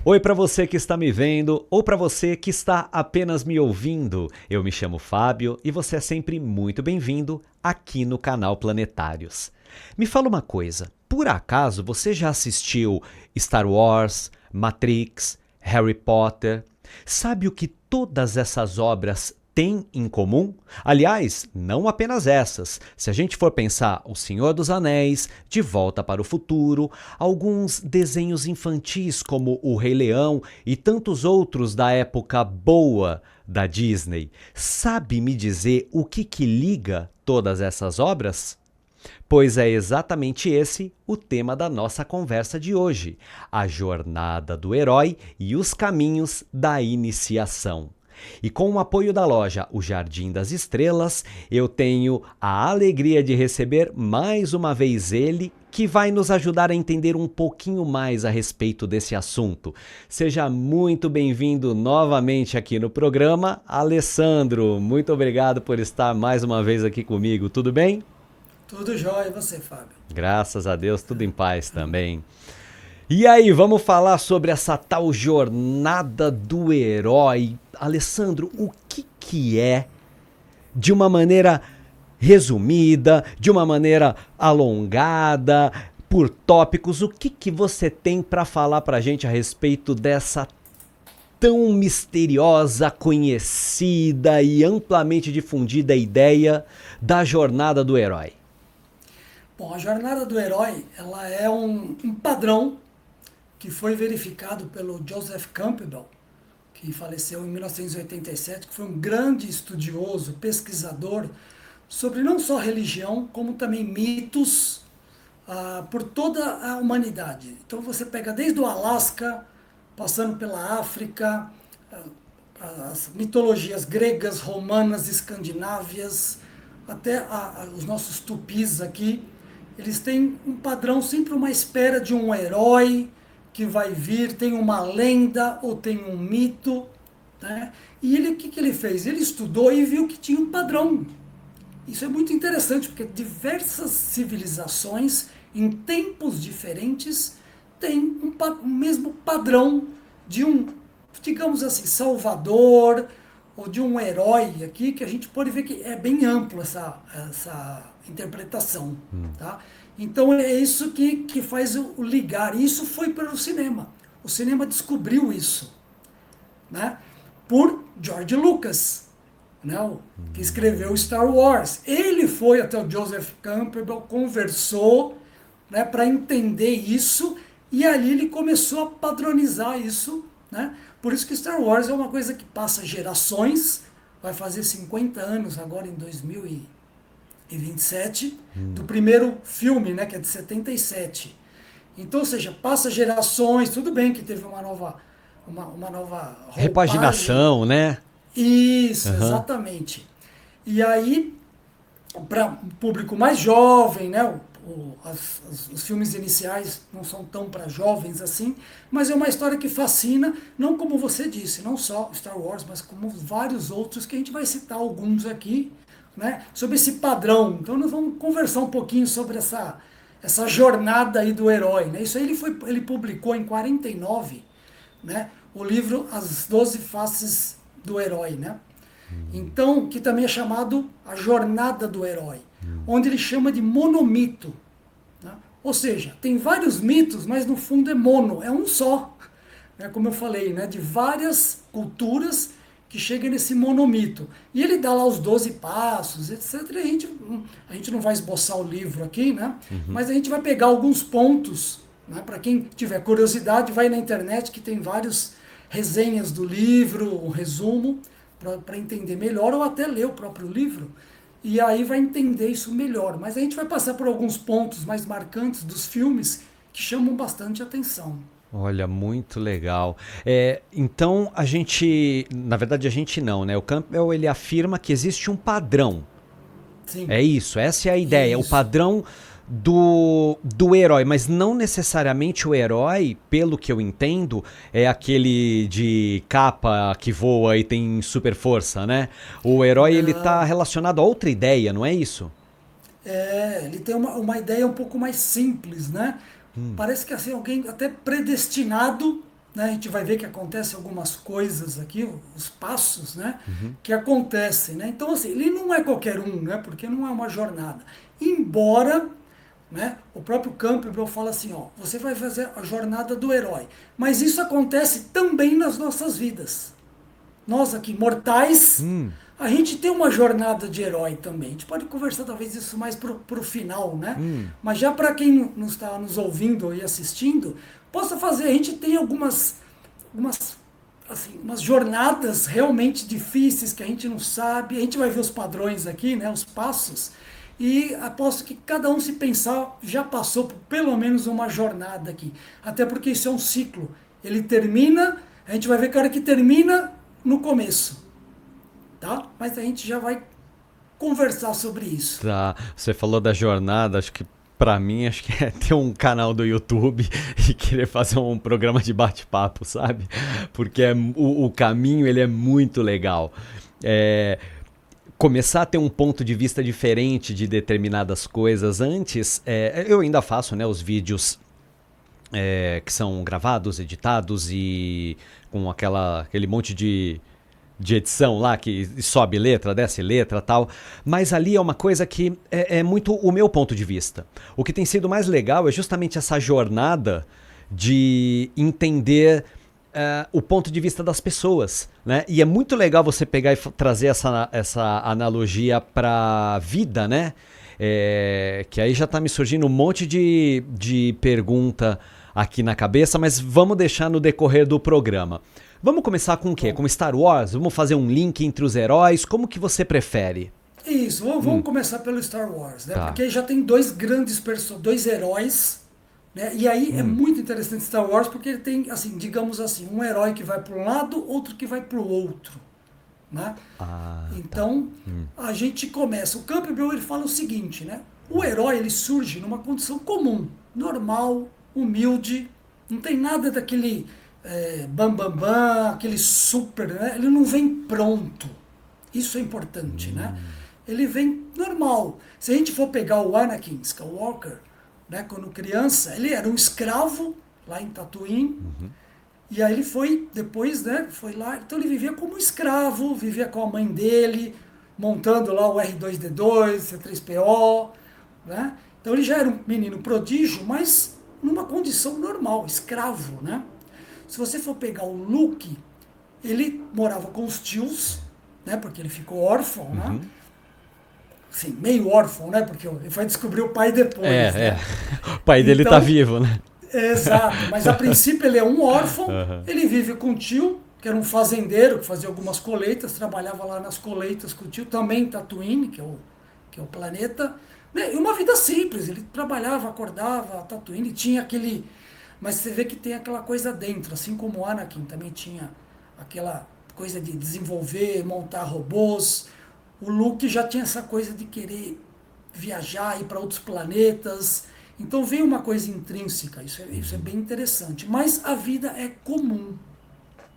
Oi para você que está me vendo ou para você que está apenas me ouvindo. Eu me chamo Fábio e você é sempre muito bem-vindo aqui no canal Planetários. Me fala uma coisa, por acaso você já assistiu Star Wars, Matrix, Harry Potter? Sabe o que todas essas obras têm em comum? Aliás, não apenas essas. Se a gente for pensar O Senhor dos Anéis, De Volta para o Futuro, alguns desenhos infantis como O Rei Leão e tantos outros da época boa da Disney, sabe me dizer o que liga todas essas obras? Pois é exatamente esse o tema da nossa conversa de hoje: a jornada do herói e os caminhos da iniciação. E com o apoio da loja O Jardim das Estrelas, eu tenho a alegria de receber mais uma vez ele, que vai nos ajudar a entender um pouquinho mais a respeito desse assunto. Seja muito bem-vindo novamente aqui no programa, Alessandro. Muito obrigado por estar mais uma vez aqui comigo. Tudo bem? Tudo jóia, e você, Fábio? Graças a Deus, tudo em paz também. E aí, vamos falar sobre essa tal jornada do herói. Alessandro, o que é, de uma maneira resumida, de uma maneira alongada, por tópicos, o que você tem para falar para a gente a respeito dessa tão misteriosa, conhecida e amplamente difundida ideia da jornada do herói? Bom, a jornada do herói, ela é um padrão que foi verificado pelo Joseph Campbell, que faleceu em 1987, que foi um grande estudioso, pesquisador sobre não só religião, como também mitos por toda a humanidade. Então você pega desde o Alasca, passando pela África, as mitologias gregas, romanas, escandinávias, até os nossos tupis aqui, eles têm um padrão, sempre uma espera de um herói que vai vir, tem uma lenda ou tem um mito, né? E ele, o que ele fez? Ele estudou e viu que tinha um padrão. Isso é muito interessante, porque diversas civilizações, em tempos diferentes, têm um mesmo padrão de um, digamos assim, salvador, ou de um herói aqui, que a gente pode ver que é bem amplo essa interpretação. Tá? Então é isso que faz o ligar. E isso foi para o cinema. O cinema descobriu isso, né? Por George Lucas, né? Que escreveu Star Wars. Ele foi até o Joseph Campbell, conversou, né, para entender isso, e ali ele começou a padronizar isso. Né? Por isso que Star Wars é uma coisa que passa gerações, vai fazer 50 anos agora em 2027, do primeiro filme, né, que é de 77. Então, ou seja, passa gerações, tudo bem que teve uma nova roupagem. Repaginação, né? Isso, Aham. exatamente. E aí, para o público mais jovem, né? Os filmes iniciais não são tão para jovens assim, mas é uma história que fascina, não como você disse, não só Star Wars, mas como vários outros que a gente vai citar alguns aqui, né? Sobre esse padrão. Então nós vamos conversar um pouquinho sobre essa jornada aí do herói, né? Isso aí ele publicou em 49, né? O livro As Doze Faces do Herói, né? Então, que também é chamado A Jornada do Herói, onde ele chama de monomito. Né? Ou seja, tem vários mitos, mas no fundo é mono, é um só. Né? Como eu falei, né? De várias culturas que chega nesse monomito. E ele dá lá os 12 passos, etc. E a gente não vai esboçar o livro aqui, né? Mas a gente vai pegar alguns pontos, né? Para quem tiver curiosidade, vai na internet que tem vários resenhas do livro, um resumo, para entender melhor, ou até ler o próprio livro, e aí vai entender isso melhor. Mas a gente vai passar por alguns pontos mais marcantes dos filmes que chamam bastante atenção. Olha, muito legal. Então a gente, na verdade a gente não, né? O Campbell ele afirma que existe um padrão. Sim, É isso, essa é a ideia, o isso. padrão do herói, mas não necessariamente o herói, pelo que eu entendo, é aquele de capa que voa e tem super força, né? O herói ele tá Não. relacionado a outra ideia, não é isso? Ele tem uma ideia um pouco mais simples, né? Parece que assim, alguém até predestinado, né, a gente vai ver que acontecem algumas coisas aqui, os passos, né, que acontecem, né? Então, assim, ele não é qualquer um, né, porque não é uma jornada. Embora, né, o próprio Campbell fala assim, ó, você vai fazer a jornada do herói. Mas isso acontece também nas nossas vidas. Nós aqui, mortais, a gente tem uma jornada de herói também. A gente pode conversar talvez isso mais pro final, né? Mas já para quem não está nos ouvindo e assistindo, possa fazer. A gente tem algumas assim, umas jornadas realmente difíceis que a gente não sabe. A gente vai ver os padrões aqui, né? Os passos. E aposto que cada um, se pensar, já passou por pelo menos uma jornada aqui. Até porque isso é um ciclo. Ele termina, a gente vai ver que a hora que termina no começo. Tá? Mas a gente já vai conversar sobre isso. Tá, você falou da jornada, acho que pra mim, acho que é ter um canal do YouTube e querer fazer um programa de bate-papo, sabe? Porque o caminho, ele é muito legal. É, começar a ter um ponto de vista diferente de determinadas coisas. Antes, eu ainda faço, né, os vídeos que são gravados, editados e com aquele monte de edição lá, que sobe letra, desce letra e tal. Mas ali é uma coisa que é muito o meu ponto de vista. O que tem sido mais legal é justamente essa jornada de entender o ponto de vista das pessoas, né? E é muito legal você pegar e trazer essa analogia pra vida, né? Que aí já tá me surgindo um monte de pergunta aqui na cabeça, mas vamos deixar no decorrer do programa. Vamos começar com o quê? Com Star Wars? Vamos fazer um link entre os heróis? Como que você prefere? Isso, vamos começar pelo Star Wars, né? Tá. Porque já tem dois dois heróis, né? E aí é muito interessante Star Wars porque ele tem, assim, digamos assim, um herói que vai para um lado, outro que vai para o outro, né? Então, a gente começa. O Campbell, ele fala o seguinte, né? O herói, ele surge numa condição comum, normal, humilde, não tem nada daquele aquele super, né? Ele não vem pronto. Isso é importante, né? Ele vem normal. Se a gente for pegar o Anakin Skywalker, né, quando criança, ele era um escravo lá em Tatooine. E aí ele foi, depois, né, foi lá, então ele vivia como escravo, vivia com a mãe dele, montando lá o R2D2, C3PO, né? Então ele já era um menino prodígio, mas numa condição normal, escravo, né? Se você for pegar o Luke, ele morava com os tios, né, porque ele ficou órfão, né? Assim, meio órfão, né? Porque ele foi descobrir o pai depois, né? O pai dele Então, tá vivo, né? Exato, mas a princípio ele é um órfão, ele vive com o tio, que era um fazendeiro, que fazia algumas colheitas, trabalhava lá nas colheitas com o tio, também em Tatooine, que é o planeta, né? E uma vida simples, ele trabalhava, acordava, Tatooine, tinha aquele... Mas você vê que tem aquela coisa dentro, assim como o Anakin também tinha aquela coisa de desenvolver, montar robôs. O Luke já tinha essa coisa de querer viajar, ir para outros planetas. Então vem uma coisa intrínseca, isso é bem interessante. Mas a vida é comum,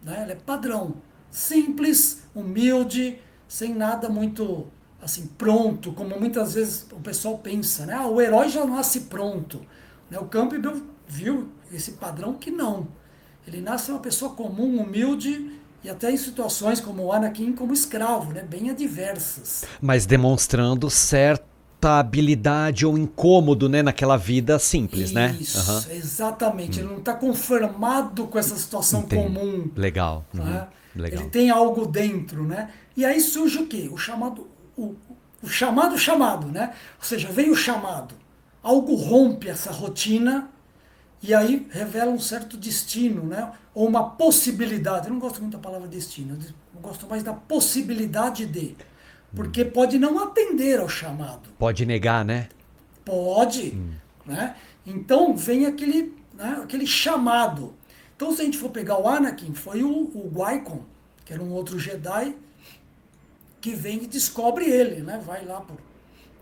né? Ela é padrão, simples, humilde, sem nada muito assim pronto, como muitas vezes o pessoal pensa, né? O herói já nasce pronto, né? O Campbell viu esse padrão que não. Ele nasce uma pessoa comum, humilde, e até em situações como o Anakin como escravo, né? Bem adversas. Mas demonstrando certa habilidade ou incômodo, né, naquela vida simples, né? Isso, exatamente. Ele não está conformado com essa situação Entendo. comum. Legal. Né? Legal. Ele tem algo dentro, né? E aí surge o quê? O chamado, né? Ou seja, vem o chamado. Algo rompe essa rotina e aí revela um certo destino, né? Ou uma possibilidade. Eu não gosto muito da palavra destino, eu gosto mais da possibilidade de. Porque pode não atender ao chamado. Pode negar, né? Pode, né? Então vem aquele chamado. Então se a gente for pegar o Anakin, foi o Qui-Gon, que era um outro Jedi, que vem e descobre ele, né? Vai lá,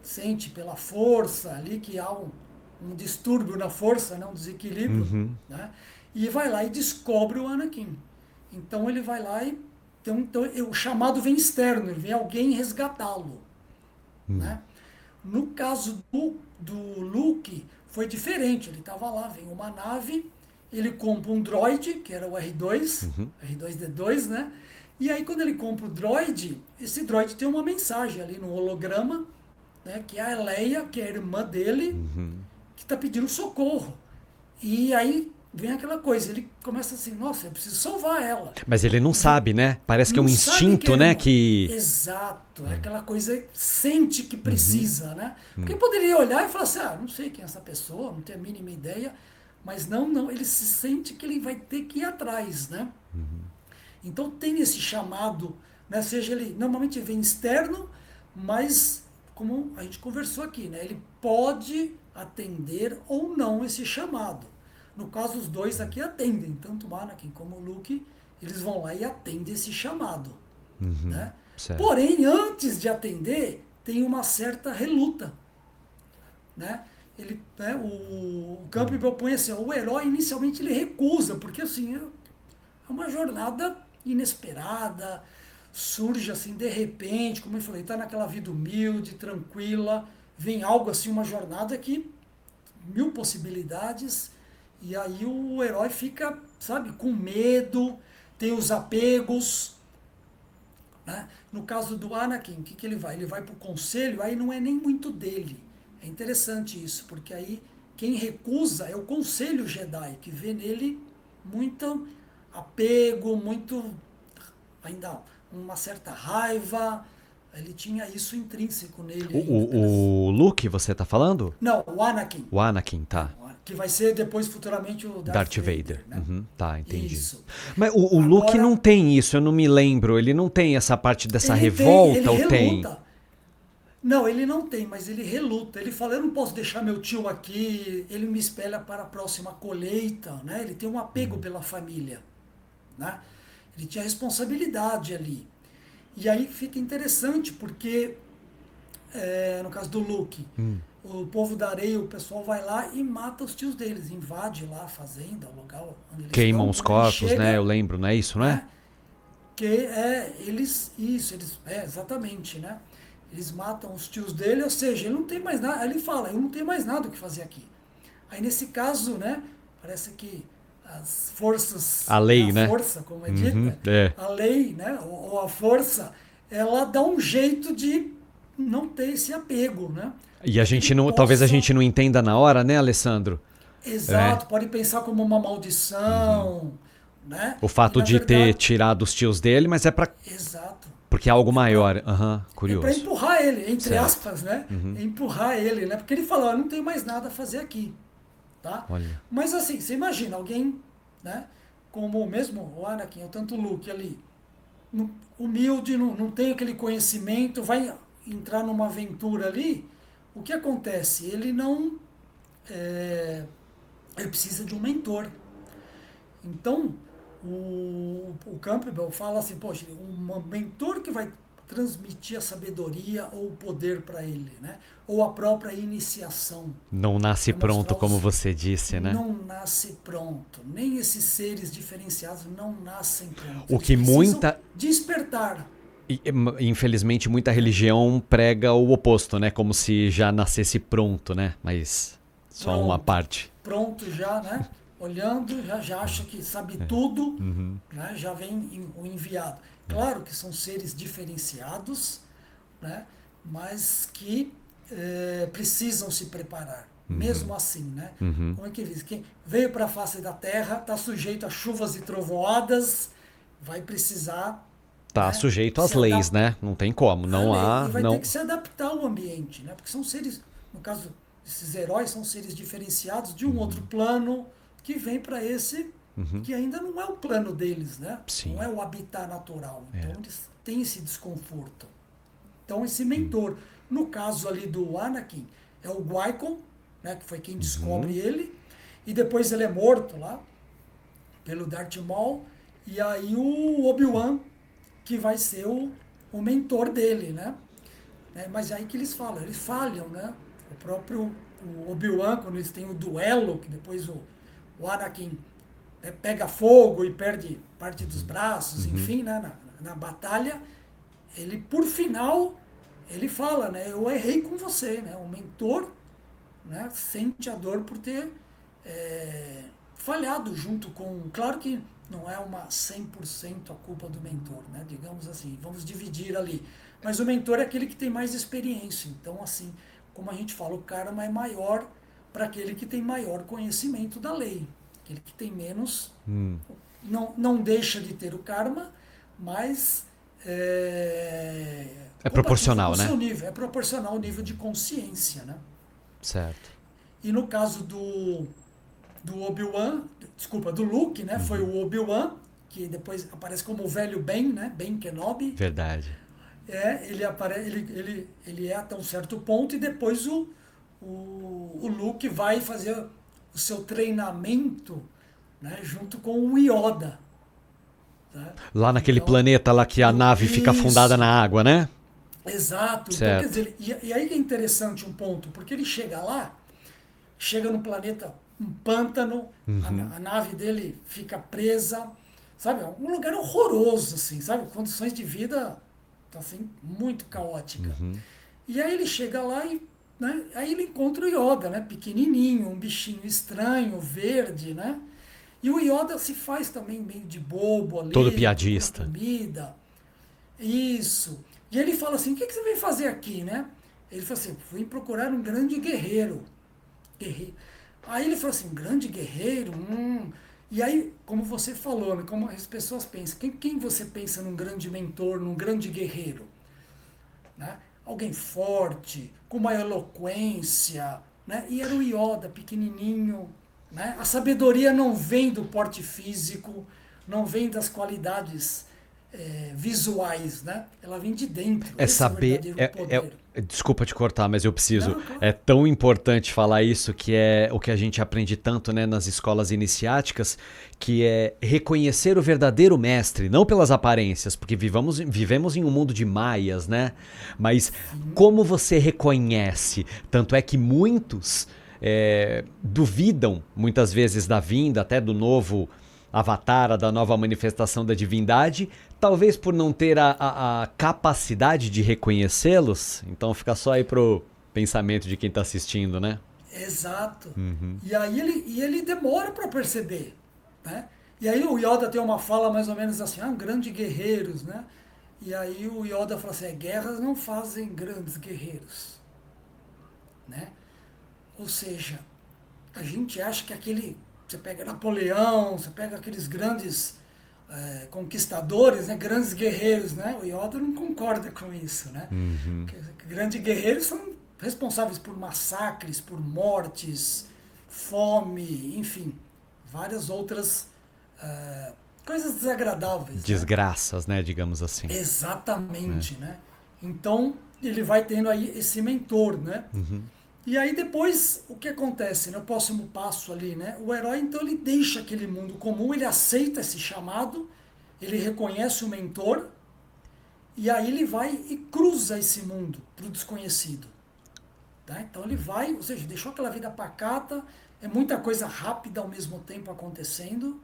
sente pela força ali que há um distúrbio na força, né? Um desequilíbrio, né? E vai lá e descobre o Anakin. Então ele vai lá e então, o chamado vem externo, vem alguém resgatá-lo, né? No caso do Luke, foi diferente. Ele estava lá, vem uma nave ele compra um droid, que era o R2, R2D2, né? E aí quando ele compra o droid, esse droid tem uma mensagem ali no holograma, né? Que é a Leia, que é a irmã dele, que está pedindo socorro. E aí vem aquela coisa, ele começa assim, nossa, eu preciso salvar ela. Mas ele não sabe, né? Parece que é um Não sabe instinto, é né? uma- Que. Exato, é aquela coisa, sente que precisa, né? Porque poderia olhar e falar assim, não sei quem é essa pessoa, não tenho a mínima ideia, mas não, ele se sente que ele vai ter que ir atrás, né? Então tem esse chamado, né? Seja ele, normalmente vem externo, mas como a gente conversou aqui, né? Ele pode atender ou não esse chamado. No caso, os dois aqui atendem, tanto o Anakin como o Luke, eles vão lá e atendem esse chamado. Né? Certo. Porém, antes de atender, tem uma certa reluta. Né? O Campbell propõe assim, o herói inicialmente ele recusa, porque assim, é uma jornada inesperada, surge assim de repente, como eu falei, está naquela vida humilde, tranquila, vem algo assim, uma jornada que mil possibilidades, e aí o herói fica, sabe, com medo, tem os apegos, né? No caso do Anakin, o que ele vai? Ele vai para o conselho, aí não é nem muito dele. É interessante isso, porque aí quem recusa é o conselho Jedi, que vê nele muito apego, muito ainda uma certa raiva. Ele tinha isso intrínseco nele O, ainda. o, o Luke, você tá falando? Não, o Anakin. O Anakin, tá. Que vai ser depois futuramente o Darth Vader. né? Tá, entendi. Isso. Mas o Luke Agora, não tem isso, eu não me lembro. Ele não tem essa parte dessa ele revolta, ele ou tem? reluta. Não, ele não tem, mas ele reluta. Ele fala, eu não posso deixar meu tio aqui, ele me espelha para a próxima colheita, né? Ele tem um apego pela família, né? Ele tinha responsabilidade ali. E aí fica interessante, porque, no caso do Luke, o povo da areia, o pessoal vai lá e mata os tios deles, invade lá a fazenda, o local onde eles Queimam estão. os Quando ele corpos, chega, né? Eu lembro, não é isso, não é? né? Exatamente, né? Eles matam os tios dele, ou seja, ele não tem mais nada, aí ele fala, eu não tenho mais nada o que fazer aqui. Aí nesse caso, né, parece que as forças, A lei, né? força, como é dita, É. a lei, né, ou a força, ela dá um jeito de não ter esse apego, né? E a Que gente ele não, talvez a possa- gente não entenda na hora, né, Alessandro? Exato, pode pensar como uma maldição, né? O E, fato na de ter verdade, tirado os tios dele, mas é para exato. porque é algo É pra- maior. É para Curioso. empurrar ele, entre Certo. aspas, né? Empurrar ele, né? Porque ele falou, eu não tenho mais nada a fazer aqui, tá? Olha. Mas assim, você imagina alguém, né? Como mesmo o Anakin, ou tanto o Luke ali, humilde, não tem aquele conhecimento, vai entrar numa aventura ali, o que acontece? Ele não... ele precisa de um mentor. Então, o Campbell fala assim, poxa, um mentor que vai transmitir a sabedoria ou o poder para ele, né? Ou a própria iniciação. Não nasce Pra mostrar pronto, como os- você disse, né? Não nasce pronto. Nem esses seres diferenciados não nascem prontos. O Eles que precisam muita- despertar. Infelizmente, muita religião prega o oposto, né? Como se já nascesse pronto, né? Mas só uma Pronto. parte. Pronto já, né? Olhando, já acha que sabe tudo, né? Já vem o enviado. Claro que são seres diferenciados, né? Mas que precisam se preparar. Mesmo assim, né? Como é que diz? Quem veio para a face da terra está sujeito a chuvas e trovoadas, vai precisar, Tá né, sujeito às se leis, adaptar né? Não tem como. Não há. e vai Não... ter que se adaptar ao ambiente, né? Porque são seres, no caso, esses heróis são seres diferenciados de um outro plano que vem para esse que ainda não é o plano deles, né? Sim. Não é o habitat natural. Então eles têm esse desconforto. Então esse mentor, no caso ali do Anakin, é o Qui-Gon, né? Que foi quem descobre ele, e depois ele é morto lá pelo Darth Maul, e aí o Obi-Wan que vai ser o mentor dele, né? Mas é aí que eles falam, eles falham, né? O próprio o Obi-Wan, quando eles têm o duelo, que depois o Anakin pega fogo e perde parte dos braços, enfim, né? Na batalha, ele, por final, ele fala, né? Eu errei com você, né? O mentor, né? Sente a dor por ter falhado junto com... Claro que não é uma 100% a culpa do mentor, né? Digamos assim, vamos dividir ali. Mas o mentor é aquele que tem mais experiência. Então, assim, como a gente fala, o karma é maior para aquele que tem maior conhecimento da lei. Aquele que tem menos não deixa de ter o karma, mas É proporcional, né? seu nível, é proporcional ao nível de consciência, né? Certo. E no caso do Obi-Wan, desculpa, do Luke, né? Foi o Obi-Wan, que depois aparece como o velho Ben, né? Ben Kenobi. Verdade. Ele é até um certo ponto e depois o Luke vai fazer o seu treinamento, né? Junto com o Yoda. Tá? Lá naquele planeta lá que a nave fica afundada na água, né? Exato. Certo. Então, quer dizer, e aí é interessante um ponto, porque ele chega lá, chega no planeta, um pântano, a nave dele fica presa, sabe? Um lugar horroroso, assim, sabe? Condições de vida, assim, muito caótica. E aí ele chega lá e, né, aí ele encontra o Yoda, né? Pequenininho, um bichinho estranho, verde, né? E o Yoda se faz também meio de bobo ali. Todo piadista. Comida. Isso. E ele fala assim, o que você veio fazer aqui, né? Ele fala assim, fui procurar um grande guerreiro. Aí ele falou assim, um grande guerreiro? E aí, como você falou, né, como as pessoas pensam, quem você pensa num grande mentor, num grande guerreiro? Né? Alguém forte, com uma eloquência, né? E era o Yoda, pequenininho. Né? A sabedoria não vem do porte físico, não vem das qualidades visuais, né? Ela vem de dentro. Esse é o verdadeiro poder. Desculpa te cortar, mas eu preciso. Não, claro. É tão importante falar isso, que é o que a gente aprende tanto, né, nas escolas iniciáticas, que é reconhecer o verdadeiro mestre, não pelas aparências, porque vivemos em um mundo de maias, né? Mas como você reconhece? Tanto é que muitos duvidam, muitas vezes, da vinda até do novo avatar, da nova manifestação da divindade, talvez por não ter a capacidade de reconhecê-los. Então fica só aí pro pensamento de quem está assistindo, né? Exato. E aí ele demora para perceber, né? E aí o Yoda tem uma fala mais ou menos assim, grandes guerreiros, né? E aí o Yoda fala assim, guerras não fazem grandes guerreiros, né? Ou seja, a gente acha que você pega Napoleão, você pega aqueles grandes conquistadores, né, grandes guerreiros, né? O Yoda não concorda com isso, né? Grandes guerreiros são responsáveis por massacres, por mortes, fome, enfim, várias outras coisas desagradáveis. Desgraças, né, digamos assim. Exatamente, né? Então, ele vai tendo aí esse mentor, né? E aí depois, o que acontece, né? O próximo passo ali, né? O herói, então, ele deixa aquele mundo comum, ele aceita esse chamado, ele reconhece o mentor, e aí ele vai e cruza esse mundo para o desconhecido. Tá? Então ele vai, ou seja, deixou aquela vida pacata, é muita coisa rápida ao mesmo tempo acontecendo,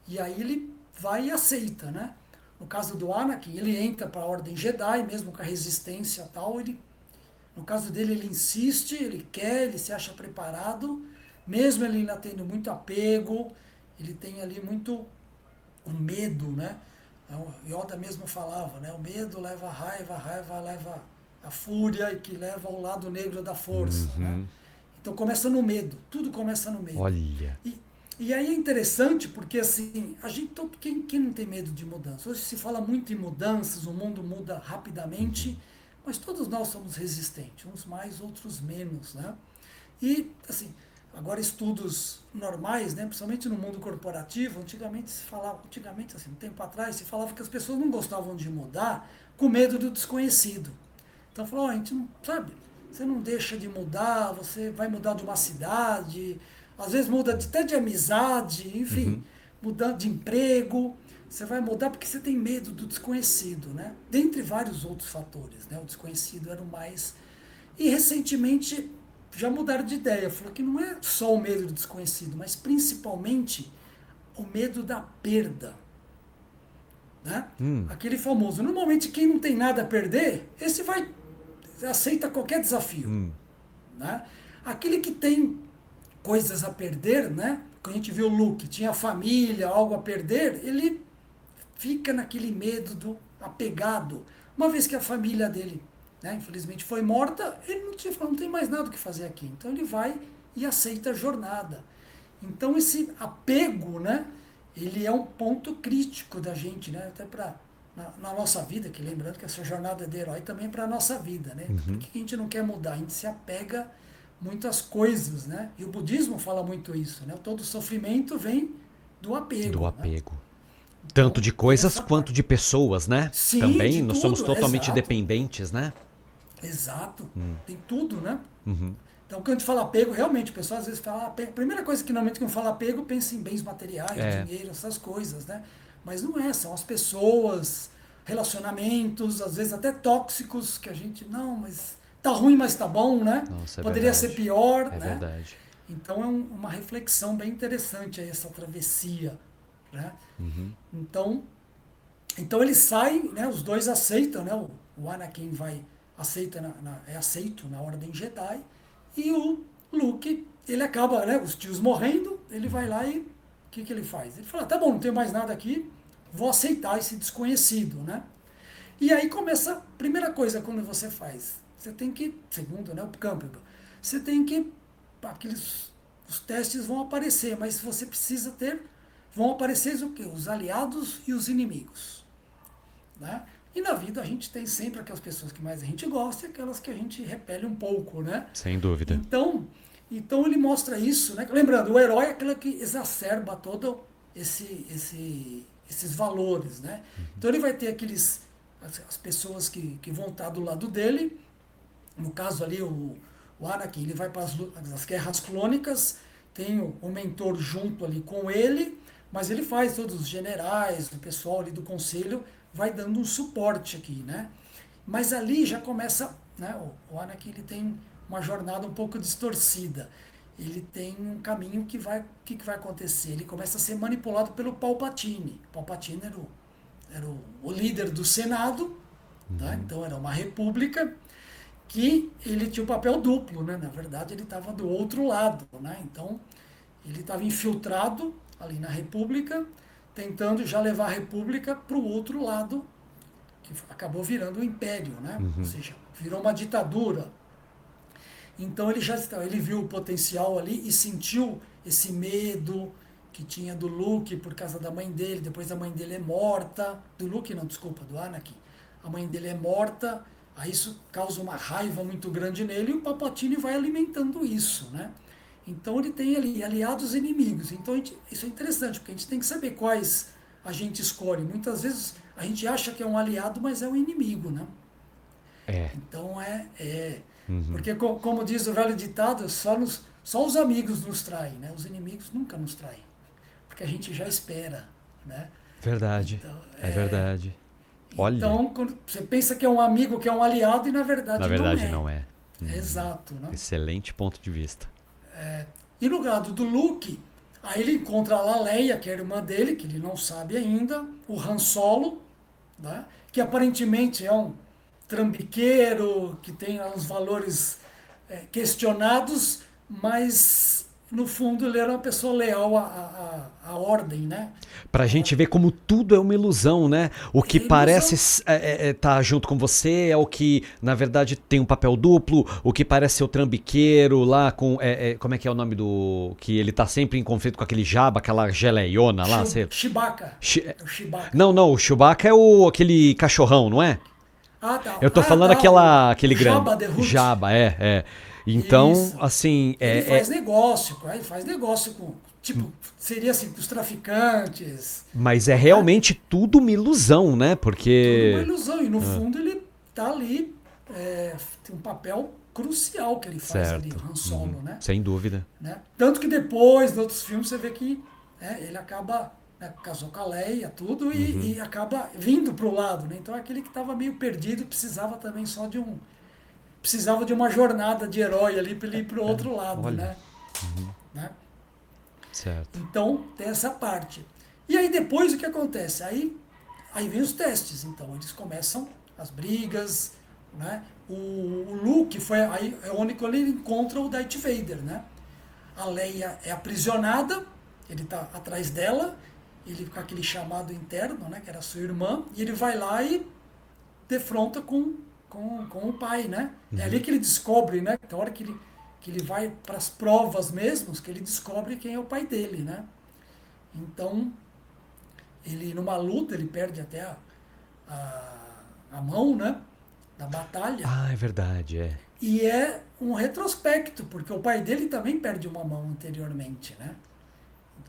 e aí ele vai e aceita, né? No caso do Anakin, ele entra para a Ordem Jedi, mesmo com a resistência e tal, no caso dele, ele insiste, ele quer, ele se acha preparado, mesmo ele ainda tendo muito apego, ele tem ali muito o medo, né? O Yoda mesmo falava, né? O medo leva a raiva leva a fúria, e que leva ao lado negro da força, né? Então começa no medo, tudo começa no medo. Olha. E aí é interessante porque, assim, quem não tem medo de mudança? Hoje se fala muito em mudanças, o mundo muda rapidamente, mas todos nós somos resistentes, uns mais, outros menos, né? E, assim, agora estudos normais, né, principalmente no mundo corporativo, antigamente, assim, um tempo atrás, se falava que as pessoas não gostavam de mudar com medo do desconhecido. Então, falou, a gente não, sabe, você não deixa de mudar, você vai mudar de uma cidade, às vezes muda até de amizade, enfim, mudando de emprego. Você vai mudar porque você tem medo do desconhecido, né? Dentre vários outros fatores, né? O desconhecido era o mais... E recentemente já mudaram de ideia, falou que não é só o medo do desconhecido, mas principalmente o medo da perda, né? Aquele famoso, normalmente quem não tem nada a perder, esse aceita qualquer desafio, né? Aquele que tem coisas a perder, né? Quando a gente viu o Luke, tinha família, algo a perder, ele fica naquele medo do apegado. Uma vez que a família dele, né, infelizmente foi morta, ele não tem mais nada o que fazer aqui. Então ele vai e aceita a jornada. Então esse apego, né, ele é um ponto crítico da gente, né, até para na nossa vida, que lembrando que essa jornada de herói também é para a nossa vida, né? Por que a gente não quer mudar? A gente se apega muitas coisas, né? E o budismo fala muito isso, né? Todo sofrimento vem do apego. Do Né? apego. Tanto de coisas Essa quanto parte. de pessoas, né? Sim, Também de nós somos tudo, totalmente exato. dependentes, né? Exato, tem tudo, né? Então, quando a gente fala apego, realmente, o pessoal às vezes fala apego. A primeira coisa que normalmente quando fala apego, pensa em bens materiais, É. dinheiro, essas coisas, né? Mas não é, são as pessoas, relacionamentos, às vezes até tóxicos, que a gente, não, mas tá ruim, mas tá bom, né? Nossa, é Poderia ser verdade. pior, É né? verdade. Então é uma reflexão bem interessante aí, essa travessia, né? Então, então eles saem, né? Os dois aceitam, né? O Anakin aceita é aceito na Ordem Jedi e o Luke, ele acaba, né? Os tios morrendo, ele vai lá e o que ele faz? Ele fala, tá bom, não tenho mais nada aqui, vou aceitar esse desconhecido, né? E aí começa, a primeira coisa quando você faz, você tem que, segundo, né, o Campbell, você tem que, os testes vão aparecer, mas você precisa vão aparecer o quê? Os aliados e os inimigos, né? E na vida a gente tem sempre aquelas pessoas que mais a gente gosta e aquelas que a gente repele um pouco, né? Sem dúvida. Então ele mostra isso, né? Lembrando, o herói é aquele que exacerba todo esses valores, né? Então ele vai ter as pessoas que vão estar do lado dele, no caso ali o Anakin, ele vai para as guerras clônicas, tem o mentor junto ali com ele, mas ele faz todos os generais, o pessoal ali do conselho, vai dando um suporte aqui, né? Mas ali já começa, né? O Anakin, ele tem uma jornada um pouco distorcida. Ele tem um caminho que vai, o que vai acontecer? Ele começa a ser manipulado pelo Palpatine. Palpatine era o líder do Senado, tá? Então era uma república que ele tinha um papel duplo, né? Na verdade, ele estava do outro lado, né? Então, ele estava infiltrado ali na república, tentando já levar a república para o outro lado, que acabou virando o império, né? Ou seja, virou uma ditadura. Então ele viu o potencial ali e sentiu esse medo que tinha do Luke por causa da mãe dele, depois a mãe dele é morta, do Luke não, desculpa, do Anakin. A mãe dele é morta, aí isso causa uma raiva muito grande nele e o Palpatine vai alimentando isso, né? Então ele tem ali aliados e inimigos. Então isso é interessante, porque a gente tem que saber quais a gente escolhe. Muitas vezes a gente acha que é um aliado, mas é um inimigo, né? É. Então porque como diz o velho ditado, só os amigos nos traem, né? Os inimigos nunca nos traem, porque a gente já espera, né? Verdade. Então, É verdade. Olha, então quando você pensa que é um amigo, que é um aliado, e na verdade, na verdade não não é. é. Exato, né? Excelente ponto de vista. E no lado do Luke, aí ele encontra lá a Leia, que é a irmã dele, que ele não sabe ainda, o Han Solo, né? Que aparentemente é um trambiqueiro, que tem uns valores questionados, mas no fundo ele era uma pessoa leal à ordem, né? Pra gente ver como tudo é uma ilusão, né? O que É ilusão. parece tá junto com você é o que, na verdade, tem um papel duplo. O que parece ser o trambiqueiro lá com... como é que é o nome do... Que ele tá sempre em conflito com aquele Jabba, aquela geleiona lá. Chewbacca. É o Chewbacca. Não, o Chewbacca é aquele cachorrão, não é? Ah, tá. Eu tô falando Tá. aquele O grande... Jabba the Hutt. Jabba, Então, Isso. assim... Ele faz negócio, ele faz negócio com, tipo, seria assim, com os traficantes. Mas é Né? realmente tudo uma ilusão, né? Tudo uma Porque... ilusão. E no fundo ele tá ali, tem um papel crucial que ele faz ali, Certo. o Han Solo, né? Sem dúvida. Né? Tanto que depois, nos outros filmes, você vê que ele acaba, né, casou com a Leia, tudo, e acaba vindo pro lado, né? Então aquele que estava meio perdido precisava também só precisava de uma jornada de herói ali para ele ir pro outro lado, olha. né? Certo. Então tem essa parte. E aí depois o que acontece? Aí vem os testes, então eles começam as brigas, né? O Luke aí é onde ele encontra o Darth Vader, né? a Leia é aprisionada, ele está atrás dela, ele com aquele chamado interno, né, que era sua irmã, e ele vai lá e defronta com o pai, né? É ali que ele descobre, né? Na hora que ele vai para as provas mesmo, que ele descobre quem é o pai dele, né? Então, ele numa luta, ele perde até a mão, né? Da batalha. Ah, é verdade, é. E é um retrospecto, porque o pai dele também perde uma mão anteriormente, né?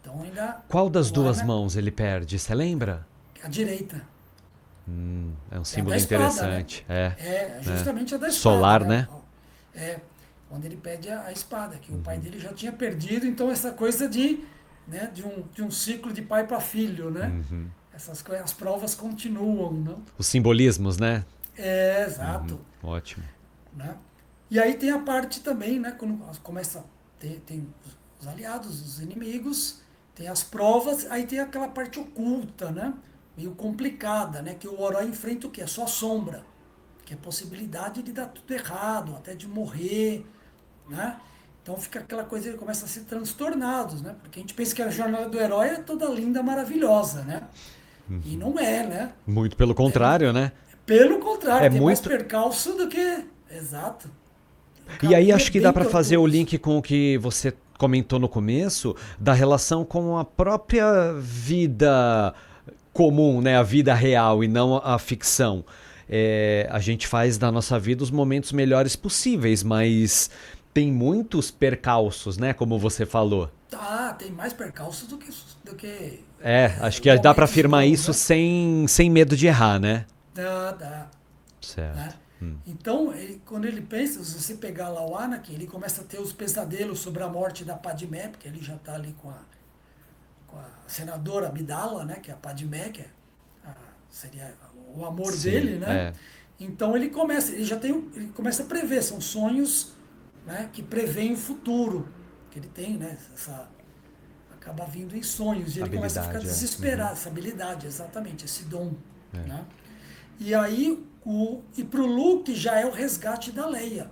Então ainda... Qual das duas mãos ele perde, você lembra? A direita. É um É símbolo da espada, interessante. né? É, É justamente a da espada. Solar, né? É, onde ele pede a espada, que o pai dele já tinha perdido, então essa coisa de, né, de um ciclo de pai para filho, né? Essas coisas, as provas continuam, não? Os simbolismos, né? É, exato. Ótimo. Né? E aí tem a parte também, né, quando começa a ter, tem os aliados, os inimigos, tem as provas, aí tem aquela parte oculta, né? Meio complicada, né? Que o herói enfrenta o quê? É só sombra, que é a possibilidade de dar tudo errado, até de morrer, né? Então fica aquela coisa, ele começa a ser transtornados, né? Porque a gente pensa que a jornada do herói é toda linda, maravilhosa, né? E não é, né? Muito pelo contrário, né? Pelo contrário, É tem mais muito- percalço do que... Exato. E aí Caminho acho que bem dá para fazer o tortuoso. link com o que você comentou no começo, da relação com a própria vida comum, né? A vida real e não a ficção. A gente faz da nossa vida os momentos melhores possíveis, mas tem muitos percalços, né? Como você falou. Tá, tem mais percalço do que Acho que dá para momentos afirmar bons, isso né? sem medo de errar, né? Dá, Certo. né? Então, quando ele pensa, se você pegar lá o Anakin, ele começa a ter os pesadelos sobre a morte da Padmé, porque ele já está ali com a senadora Amidala, né, que é a Padmé, que seria o amor Sim, dele, né? é. Então ele começa a prever, são sonhos, né, que preveem o futuro, que ele tem, né, acaba vindo em sonhos, e ele começa a ficar Habilidade, desesperado, essa habilidade, exatamente, esse dom, né? E aí, pro Luke já é o resgate da Leia,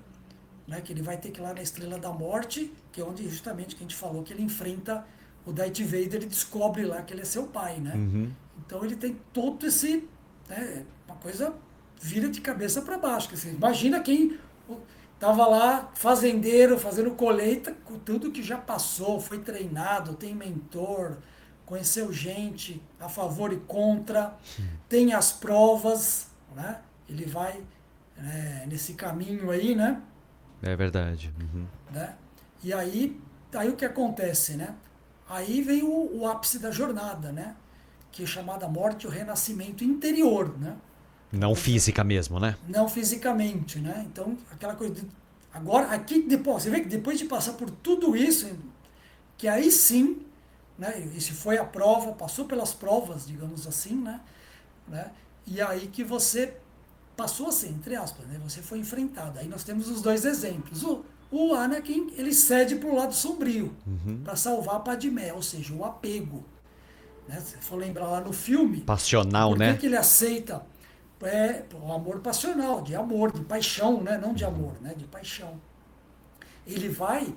né? Que ele vai ter que ir lá na Estrela da Morte, que é onde justamente que a gente falou que ele enfrenta o Darth Vader e descobre lá que ele é seu pai, né? Então ele tem todo esse, né, uma coisa vira de cabeça para baixo. Que você imagina quem estava lá, fazendeiro, fazendo colheita, com tudo que já passou, foi treinado, tem mentor, conheceu gente a favor e contra, tem as provas, né? Ele vai nesse caminho aí, né? É verdade. Né? E aí o que acontece, né? Aí vem o ápice da jornada, né? Que é chamada morte e o renascimento interior, né? Não física mesmo, né? Não fisicamente, né? Então, aquela coisa de, agora, aqui depois, você vê que depois de passar por tudo isso, que aí sim, né? E se foi a prova, passou pelas provas, digamos assim, né? E aí que você passou assim, entre aspas, né? Você foi enfrentado. Aí nós temos os dois exemplos. O Anakin, ele cede para o lado sombrio, para salvar a Padmé, ou seja, o apego. Né? Se for lembrar lá no filme, Passional, por né? que ele aceita o amor passional, de amor, de paixão, né? Não de amor, né? De paixão. Ele vai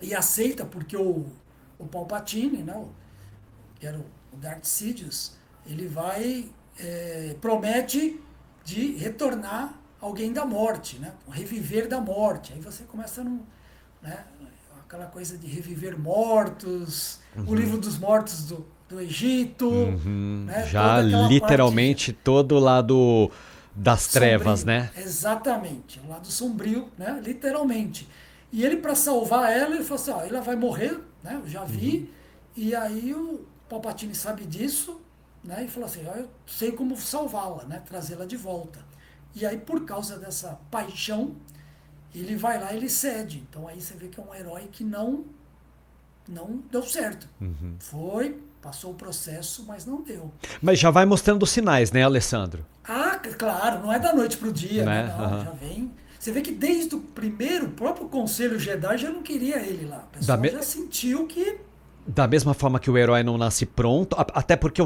e aceita porque o Palpatine, né? Que era o Darth Sidious, ele vai, promete de retornar alguém da morte, né? Reviver da morte. Aí você começa né? Aquela coisa de reviver mortos, o livro dos mortos do Egito, né? Já Toda aquela literalmente todo o lado das parte trevas, sombrio. né? Exatamente, o lado sombrio, né? Literalmente. E ele, para salvar ela, ele falou assim, ó, ela vai morrer, né? Eu já vi. E aí o Palpatine sabe disso, né? E falou assim, ó, eu sei como salvá-la, né? Trazê-la de volta. E aí, por causa dessa paixão, ele vai lá e ele cede. Então aí você vê que é um herói que não deu certo. Foi, passou o processo, mas não deu. Mas já vai mostrando os sinais, né, Alessandro? Ah, claro, não é da noite pro dia, Né? né? Não, já vem. Você vê que desde o próprio Conselho Jedi já não queria ele lá. O pessoal já sentiu que... Da mesma forma que o herói não nasce pronto, até porque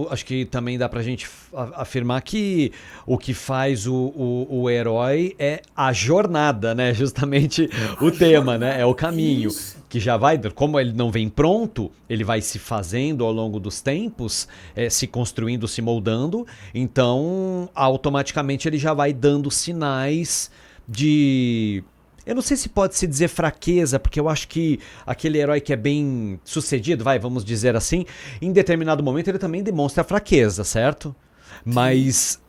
acho que também dá pra gente afirmar que o que faz o herói é a jornada, né? Justamente o tema, né? É o caminho. Isso. Que já vai, como ele não vem pronto, ele vai se fazendo ao longo dos tempos, se construindo, se moldando, então automaticamente ele já vai dando sinais de. Eu não sei se pode se dizer fraqueza, porque eu acho que aquele herói que é bem sucedido, vamos dizer assim, em determinado momento ele também demonstra fraqueza, certo? Mas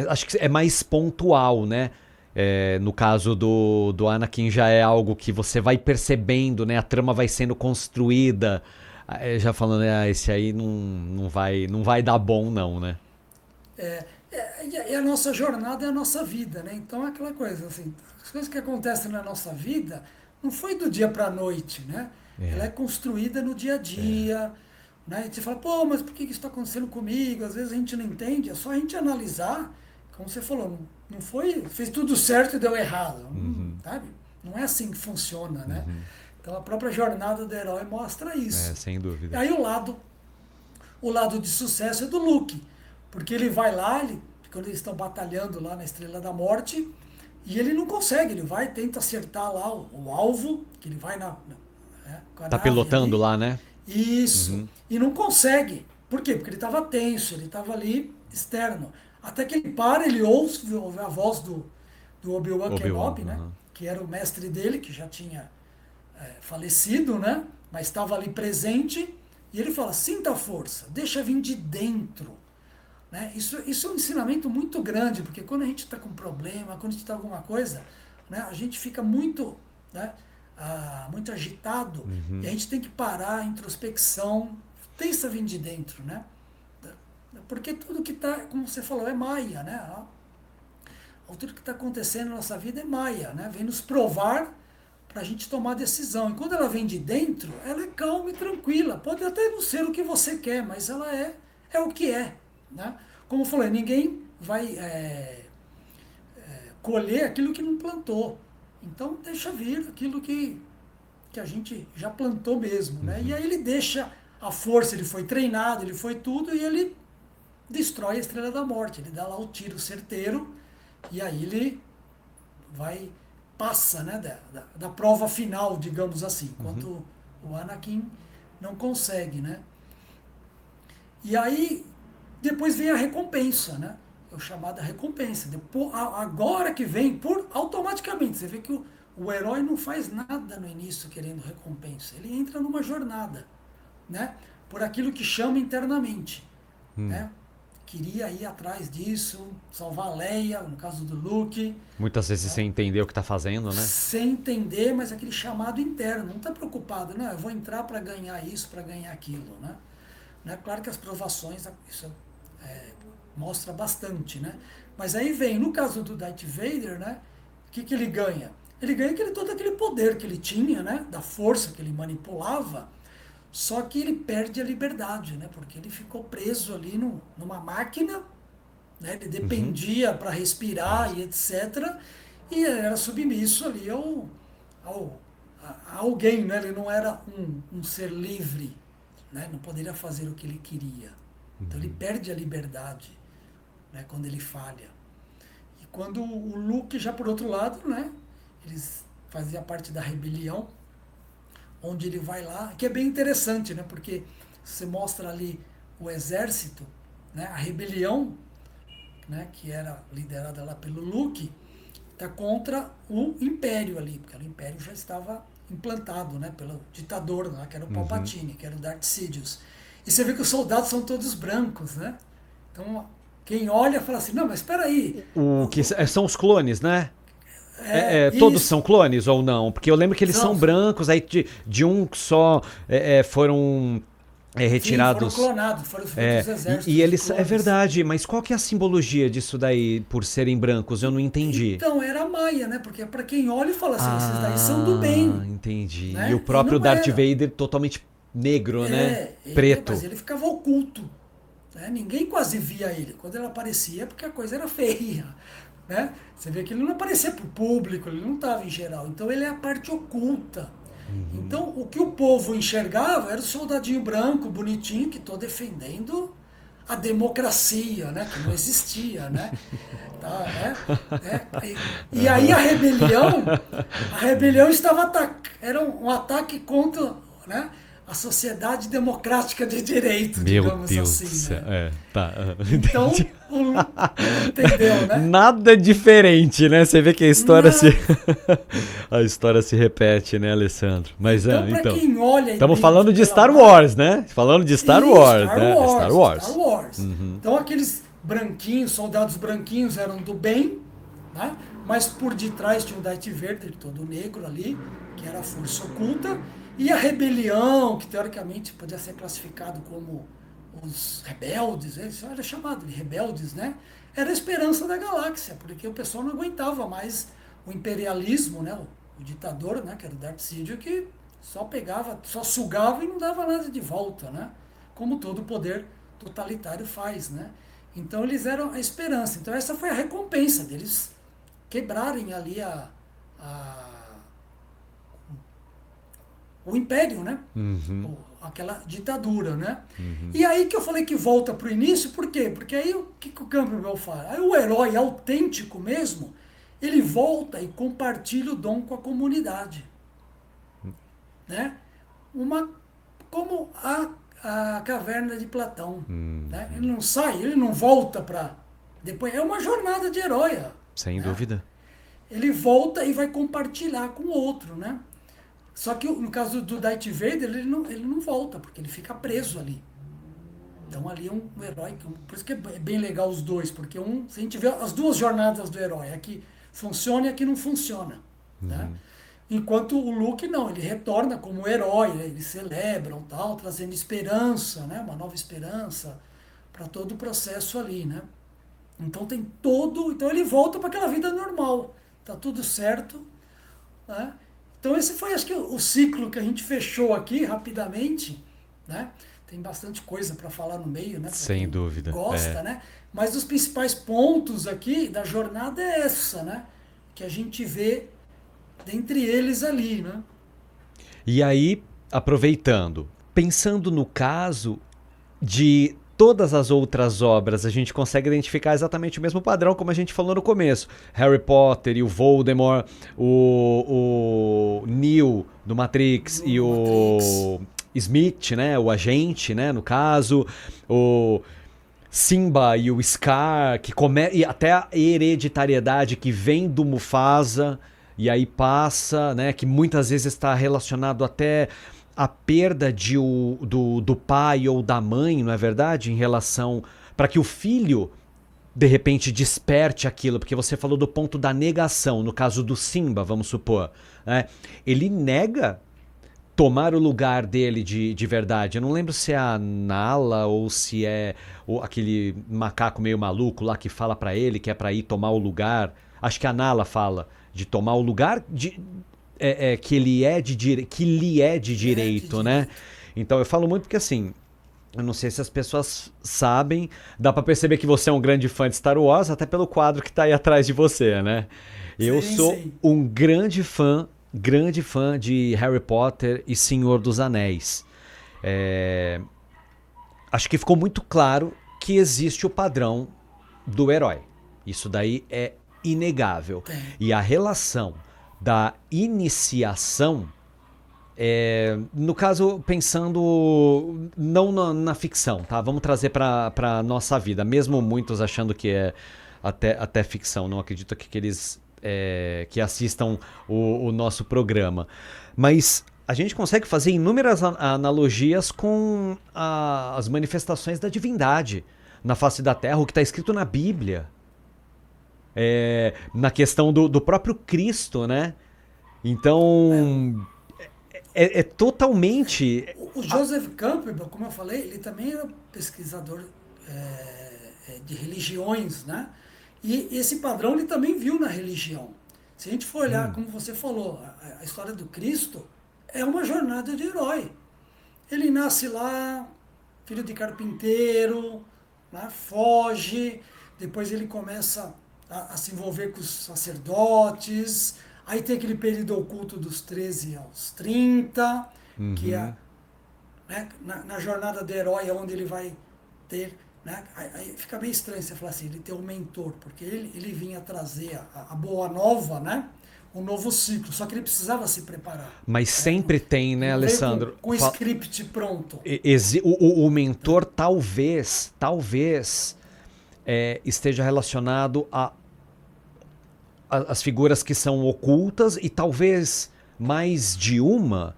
acho que é mais pontual, né? No caso do Anakin já é algo que você vai percebendo, né? A trama vai sendo construída. Já falando, esse aí não vai dar bom não, né? E a nossa jornada é a nossa vida, né? Então é aquela coisa, assim, as coisas que acontecem na nossa vida não foi do dia para a noite, né? Ela é construída no dia a dia, né? E você fala, pô, mas por que isso está acontecendo comigo? Às vezes a gente não entende, é só a gente analisar, como você falou, não foi, fez tudo certo e deu errado, sabe? Não é assim que funciona, né? Então a própria jornada do herói mostra isso. Sem E dúvida. aí o lado de sucesso é do Luke, porque ele vai lá, quando eles estão batalhando lá na Estrela da Morte, e ele não consegue, ele vai, tenta acertar lá o alvo, que ele vai com a Tá nave pilotando ali. lá, né? Isso, e não consegue. Por quê? Porque ele estava tenso, ele estava ali externo. Até que ele para, ele ouve a voz do Obi-Wan Obi-Wan. Kenobi, né? Que era o mestre dele, que já tinha falecido, né? Mas estava ali presente, e ele fala, sinta a força, deixa vir de dentro. Né? Isso é um ensinamento muito grande, porque quando a gente está com problema, quando a gente está com alguma coisa, né, a gente fica muito, né, muito agitado, e a gente tem que parar, a introspecção, pensa vir de dentro, né? Porque tudo que está, como você falou, é maia, né? Tudo que está acontecendo na nossa vida é maia, né? Vem nos provar para a gente tomar decisão. E quando ela vem de dentro, ela é calma e tranquila. Pode até não ser o que você quer, mas ela é o que é. Né? Como eu falei, ninguém vai colher aquilo que não plantou. Então deixa vir aquilo que a gente já plantou mesmo. Né? E aí ele deixa a força, ele foi treinado, ele foi tudo, e ele destrói a Estrela da Morte. Ele dá lá o tiro certeiro, e aí ele passa, né, da prova final, digamos assim, enquanto o Anakin não consegue. Né? E aí depois vem a recompensa, né? É o chamado recompensa. Depois, agora que vem, automaticamente, você vê que o herói não faz nada no início querendo recompensa. Ele entra numa jornada, né? Por aquilo que chama internamente, né? Queria ir atrás disso, salvar a Leia, no caso do Luke. Muitas vezes sem entender o que tá fazendo, né? Sem entender, mas aquele chamado interno. Não está preocupado, não, eu vou entrar para ganhar isso, para ganhar aquilo, né? Claro que as provações, isso mostra bastante, né? Mas aí vem, no caso do Darth Vader, né? O que ele ganha? Ele ganha todo aquele poder que ele tinha, né? Da força que ele manipulava, só que ele perde a liberdade, né? Porque ele ficou preso ali numa máquina, né? Ele dependia para respirar e etc. E ele era submisso ali a alguém, né? Ele não era um ser livre, né? Não poderia fazer o que ele queria. Então ele perde a liberdade, né, quando ele falha. E quando o Luke, já por outro lado, né, eles fazia parte da rebelião, onde ele vai lá, que é bem interessante, né, porque você mostra ali o exército, né, a rebelião, né, que era liderada lá pelo Luke, está contra o Império ali, porque o Império já estava implantado, né, pelo ditador lá, que era o Palpatine, que era o Darth Sidious. E você vê que os soldados são todos brancos, né? Então, quem olha fala assim, não, mas espera aí. O que são os clones, né? Todos Isso. são clones ou não? Porque eu lembro que eles são São. brancos, aí de um só foram Sim, foram retirados. clonados, foram dos exércitos E de eles. É clones. verdade, mas qual que é a simbologia disso daí, por serem brancos? Eu não entendi. Então, era a Maia, né? Porque para quem olha e fala assim, esses daí são do bem. Entendi. Né? E o próprio não Darth era. Vader totalmente negro, né? Preto. Mas ele ficava oculto. Né? Ninguém quase via ele. Quando ele aparecia, porque a coisa era feia. Né? Você vê que ele não aparecia para o público, ele não estava em geral. Então ele é a parte oculta. Então, o que o povo enxergava era o soldadinho branco, bonitinho, que estou defendendo a democracia, né? Que não existia, né? Tá, e aí a rebelião estava era um ataque contra, né, a sociedade democrática de direito, Meu digamos Deus do assim, céu. né? Tá. Então, Entendi. entendeu, né? Nada diferente, né? Você vê que a história se Na, a história se repete, né, Alessandro? Mas então, para então, quem olha estamos dentro falando de pela Star máscara, Wars, né? Falando de Star e Wars, Star né? Star Wars, Star Wars. Wars. Então aqueles branquinhos, soldados branquinhos eram do bem, né? Mas por detrás tinha um Darth Vader, todo negro ali, que era a força oculta, e a rebelião, que teoricamente podia ser classificado como os rebeldes, isso era chamado de rebeldes, né? Era a esperança da galáxia, porque o pessoal não aguentava mais o imperialismo, né? O ditador, né? Que era o Darth Sidious, que só pegava, só sugava e não dava nada de volta, né? Como todo poder totalitário faz, né? Então eles eram a esperança. Então essa foi a recompensa deles quebrarem ali a- o império, né? Aquela ditadura, né? E aí que eu falei que volta para o início, por quê? Porque aí o que o Campbell fala? Aí o herói autêntico mesmo, ele volta e compartilha o dom com a comunidade, né? Uma, como a caverna de Platão, né? Ele não sai, ele não volta para depois, é uma jornada de herói, Sem né? dúvida. Ele volta e vai compartilhar com o outro, né? Só que no caso do Darth Vader, ele não volta, porque ele fica preso ali. Então ali é um herói, por isso que é bem legal os dois, porque se a gente vê as duas jornadas do herói, a que funciona e a que não funciona, né? Enquanto o Luke não, ele retorna como herói, né? Eles celebram tal, trazendo esperança, né? Uma nova esperança para todo o processo ali, né? Então tem então ele volta para aquela vida normal, tá tudo certo, né? Então esse foi, acho que, o ciclo que a gente fechou aqui rapidamente, né? Tem bastante coisa para falar no meio, né? Para Sem quem dúvida. gosta, né? Mas os principais pontos aqui da jornada é essa, né? Que a gente vê dentre eles ali, né? E aí, aproveitando, pensando no caso de todas as outras obras, a gente consegue identificar exatamente o mesmo padrão, como a gente falou no começo. Harry Potter e o Voldemort, o Neo do Matrix e No Matrix. o Smith, né, o agente, né, no caso, o Simba e o Scar, e até a hereditariedade que vem do Mufasa e aí passa, né, que muitas vezes está relacionado até a perda do pai ou da mãe, não é verdade? Em relação para que o filho de repente desperte aquilo, porque você falou do ponto da negação, no caso do Simba, vamos supor, né? Ele nega tomar o lugar dele de verdade. Eu não lembro se é a Nala ou se é aquele macaco meio maluco lá que fala pra ele que é pra ir tomar o lugar. Acho que a Nala fala de tomar o lugar que ele é que lhe é de É de direito, né? direito. Então eu falo muito porque assim, eu não sei se as pessoas sabem, dá pra perceber que você é um grande fã de Star Wars até pelo quadro que tá aí atrás de você, né? Eu Sim, sou sim. um grande fã de Harry Potter e Senhor dos Anéis. É, acho que ficou muito claro que existe o padrão do herói. Isso daí é inegável. Tem. E a relação da iniciação no caso, pensando não na ficção, tá? Vamos trazer para nossa vida, mesmo muitos achando que é até ficção. Não acredito que eles que assistam o nosso programa. Mas a gente consegue fazer inúmeras analogias com as manifestações da divindade na face da Terra, o que está escrito na Bíblia. Na questão do próprio Cristo, né? É, Então, é totalmente. o Joseph Campbell, como eu falei, ele também era pesquisador de religiões, né? E esse padrão ele também viu na religião. Se a gente for olhar, como você falou, a história do Cristo é uma jornada de herói. Ele nasce lá, filho de carpinteiro, né, foge, depois ele começa a se envolver com os sacerdotes, Aí tem aquele período oculto dos 13 aos 30, que é, Uhum. né, na jornada do herói é onde ele vai ter, né, aí fica meio estranho você falar assim, ele tem um mentor, porque ele vinha trazer a boa nova, né, um novo ciclo, só que ele precisava se preparar. Mas Né? sempre tem, Ele né, não veio Alessandro? com o script pronto. O mentor talvez esteja relacionado as figuras que são ocultas e talvez mais de uma,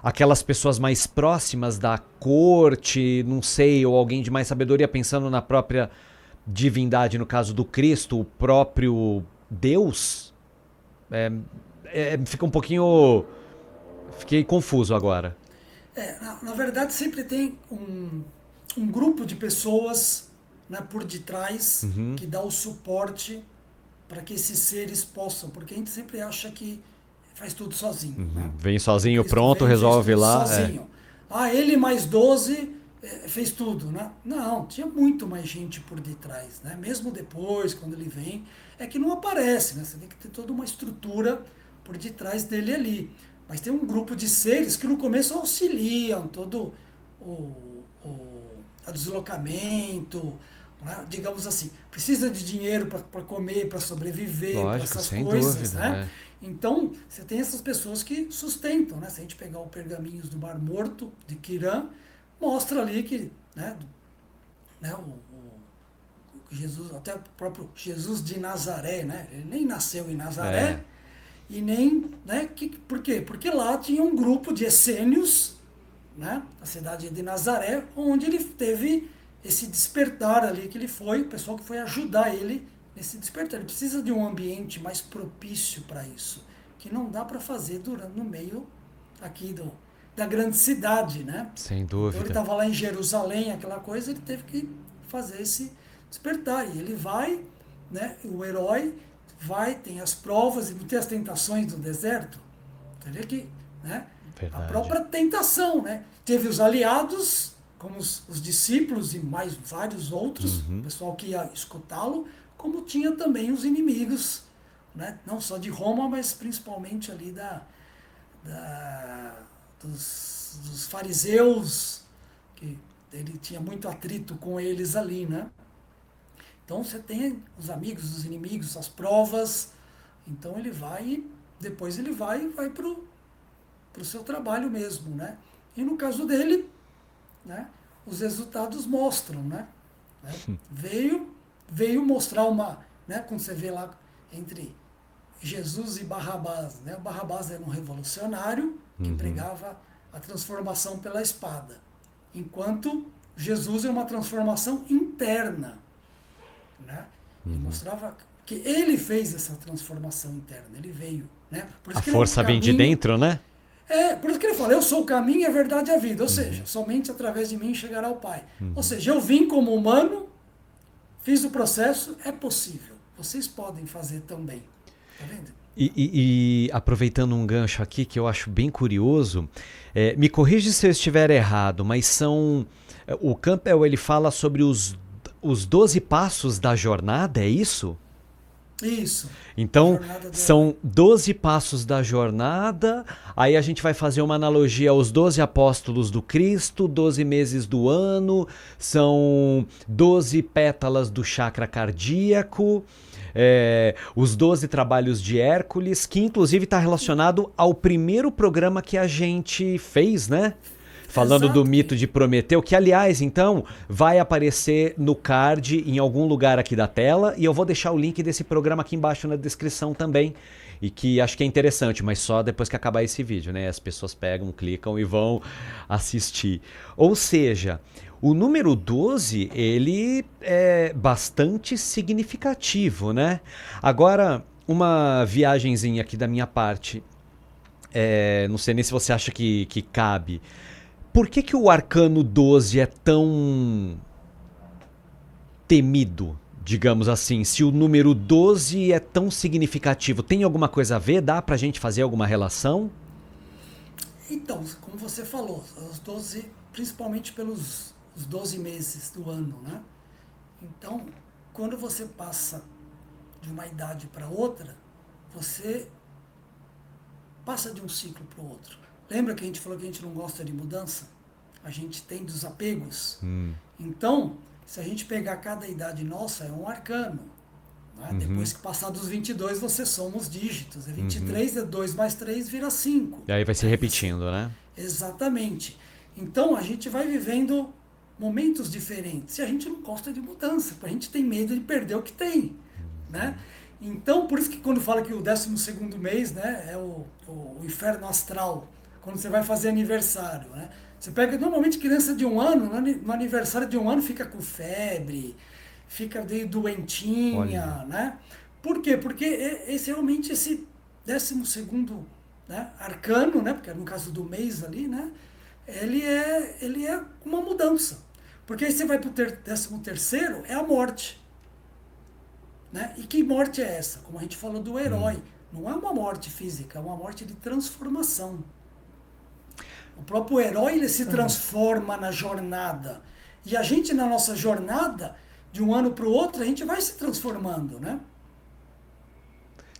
aquelas pessoas mais próximas da corte, não sei, ou alguém de mais sabedoria pensando na própria divindade, no caso do Cristo, o próprio Deus. Fica um pouquinho. Fiquei confuso agora. Na verdade, sempre tem um grupo de pessoas, né, por detrás Uhum, que dá o suporte para que esses seres possam, porque a gente sempre acha que faz tudo sozinho. Né? uhum. Vem Que sozinho, Cristo pronto, veio e fez resolve tudo lá. sozinho. Ah, ele mais 12 fez tudo. Né? Não, tinha muito mais gente por detrás. Né? Mesmo depois, quando ele vem, é que não aparece. Né? Você tem que ter toda uma estrutura por detrás dele ali. Mas tem um grupo de seres que no começo auxiliam todo o, o deslocamento, né? Digamos assim, precisa de dinheiro para comer, para sobreviver, para Lógico, essas sem coisas, dúvida. né? Então, você tem essas pessoas que sustentam, né? Se a gente pegar o Pergaminhos do Mar Morto, de Quirã, mostra ali que, né, Jesus, até o próprio Jesus de Nazaré, né? Ele nem nasceu em É. Nazaré, e nem, né, por quê? Porque lá tinha um grupo de essênios, né, na cidade de Nazaré, onde ele teve esse despertar ali que ele foi, o pessoal que foi ajudar ele nesse despertar. Ele precisa de um ambiente mais propício para isso, que não dá para fazer no meio aqui da grande cidade, né? Sem Então ele dúvida. estava lá em Jerusalém, aquela coisa, ele teve que fazer esse despertar. E ele vai, né, o herói vai, tem as provas e não tem as tentações do deserto. Você vê que, né, a Verdade. própria tentação, né? Teve os aliados, como os discípulos e mais vários outros, o Uhum. pessoal que ia escutá-lo, como tinha também os inimigos, né? Não só de Roma, mas principalmente ali dos fariseus, que ele tinha muito atrito com eles ali, né? Então você tem os amigos, os inimigos, as provas. Então ele vai, depois ele vai para o seu trabalho mesmo, né? E no caso dele, né, os resultados mostram, né? Veio mostrar uma, né, quando você vê lá entre Jesus e Barrabás, né? O Barrabás era um revolucionário que Uhum. pregava a transformação pela espada, enquanto Jesus é uma transformação interna, né? Ele Uhum. mostrava que ele fez essa transformação interna, ele veio, né? Por A isso que ele é o força vem de caminho. dentro, né? Por isso que ele fala, eu sou o caminho, a verdade e a vida. Ou seja, Uhum. somente através de mim chegará ao Pai. Ou Uhum. seja, eu vim como humano, fiz o processo, é possível. Vocês podem fazer também. Tá vendo? E aproveitando um gancho aqui que eu acho bem curioso, me corrige se eu estiver errado, mas são. O Campbell ele fala sobre os 12 passos da jornada, é isso? Isso. A Então, jornada do herói. são 12 passos da jornada, aí a gente vai fazer uma analogia aos 12 apóstolos do Cristo, 12 meses do ano, são 12 pétalas do chakra cardíaco, os 12 trabalhos de Hércules, que inclusive está relacionado ao primeiro programa que a gente fez, né? Falando do Exato. mito de Prometeu, que aliás, então, vai aparecer no card em algum lugar aqui da tela, e eu vou deixar o link desse programa aqui embaixo na descrição também, e que acho que é interessante, mas só depois que acabar esse vídeo, né? As pessoas pegam, clicam e vão assistir. Ou seja, o número 12 ele é bastante significativo, né? Agora, uma viagenzinha aqui da minha parte, não sei nem se você acha que cabe. Por que o Arcano 12 é tão temido, digamos assim? Se o número 12 é tão significativo, tem alguma coisa a ver? Dá pra gente fazer alguma relação? Então, como você falou, os 12, principalmente pelos os 12 meses do ano, né? Então, quando você passa de uma idade para outra, você passa de um ciclo para o outro. Lembra que a gente falou que a gente não gosta de mudança? A gente tem desapegos. Então, se a gente pegar cada idade nossa, é um arcano. Né? Depois que passar dos 22, você soma os dígitos. É 23, é 2 mais 3 vira 5. E aí vai se repetindo, né? Exatamente. Então, a gente vai vivendo momentos diferentes. E a gente não gosta de mudança, a gente tem medo de perder o que tem. Né? Então, por isso que quando fala que o 12º mês, né, é o inferno astral, quando você vai fazer aniversário, né? Você pega, normalmente, criança de 1 ano, no aniversário de 1 ano fica com febre, fica meio doentinha, Olha. né? Por quê? Porque realmente esse 12º, né, arcano, né, porque no caso do mês ali, né, ele é uma mudança. Porque aí você vai para o 13º, é a morte. Né? E que morte é essa? Como a gente falou do herói, não é uma morte física, é uma morte de transformação. O próprio herói, ele se transforma na jornada. E a gente, na nossa jornada, de um ano para o outro, a gente vai se transformando, né?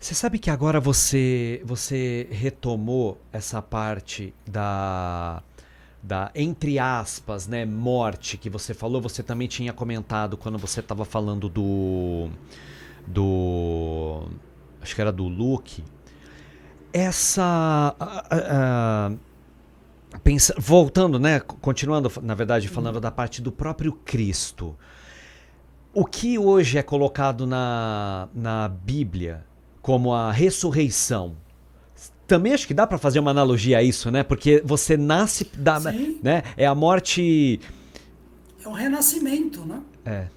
Você sabe que agora você retomou essa parte da entre aspas, né, morte que você falou, você também tinha comentado quando você estava falando acho que era do Luke. Essa voltando, né, continuando, na verdade, falando da parte do próprio Cristo. O que hoje é colocado na Bíblia como a ressurreição, também acho que dá para fazer uma analogia a isso, né? Porque você nasce, Sim. né? É a morte. É um renascimento, né?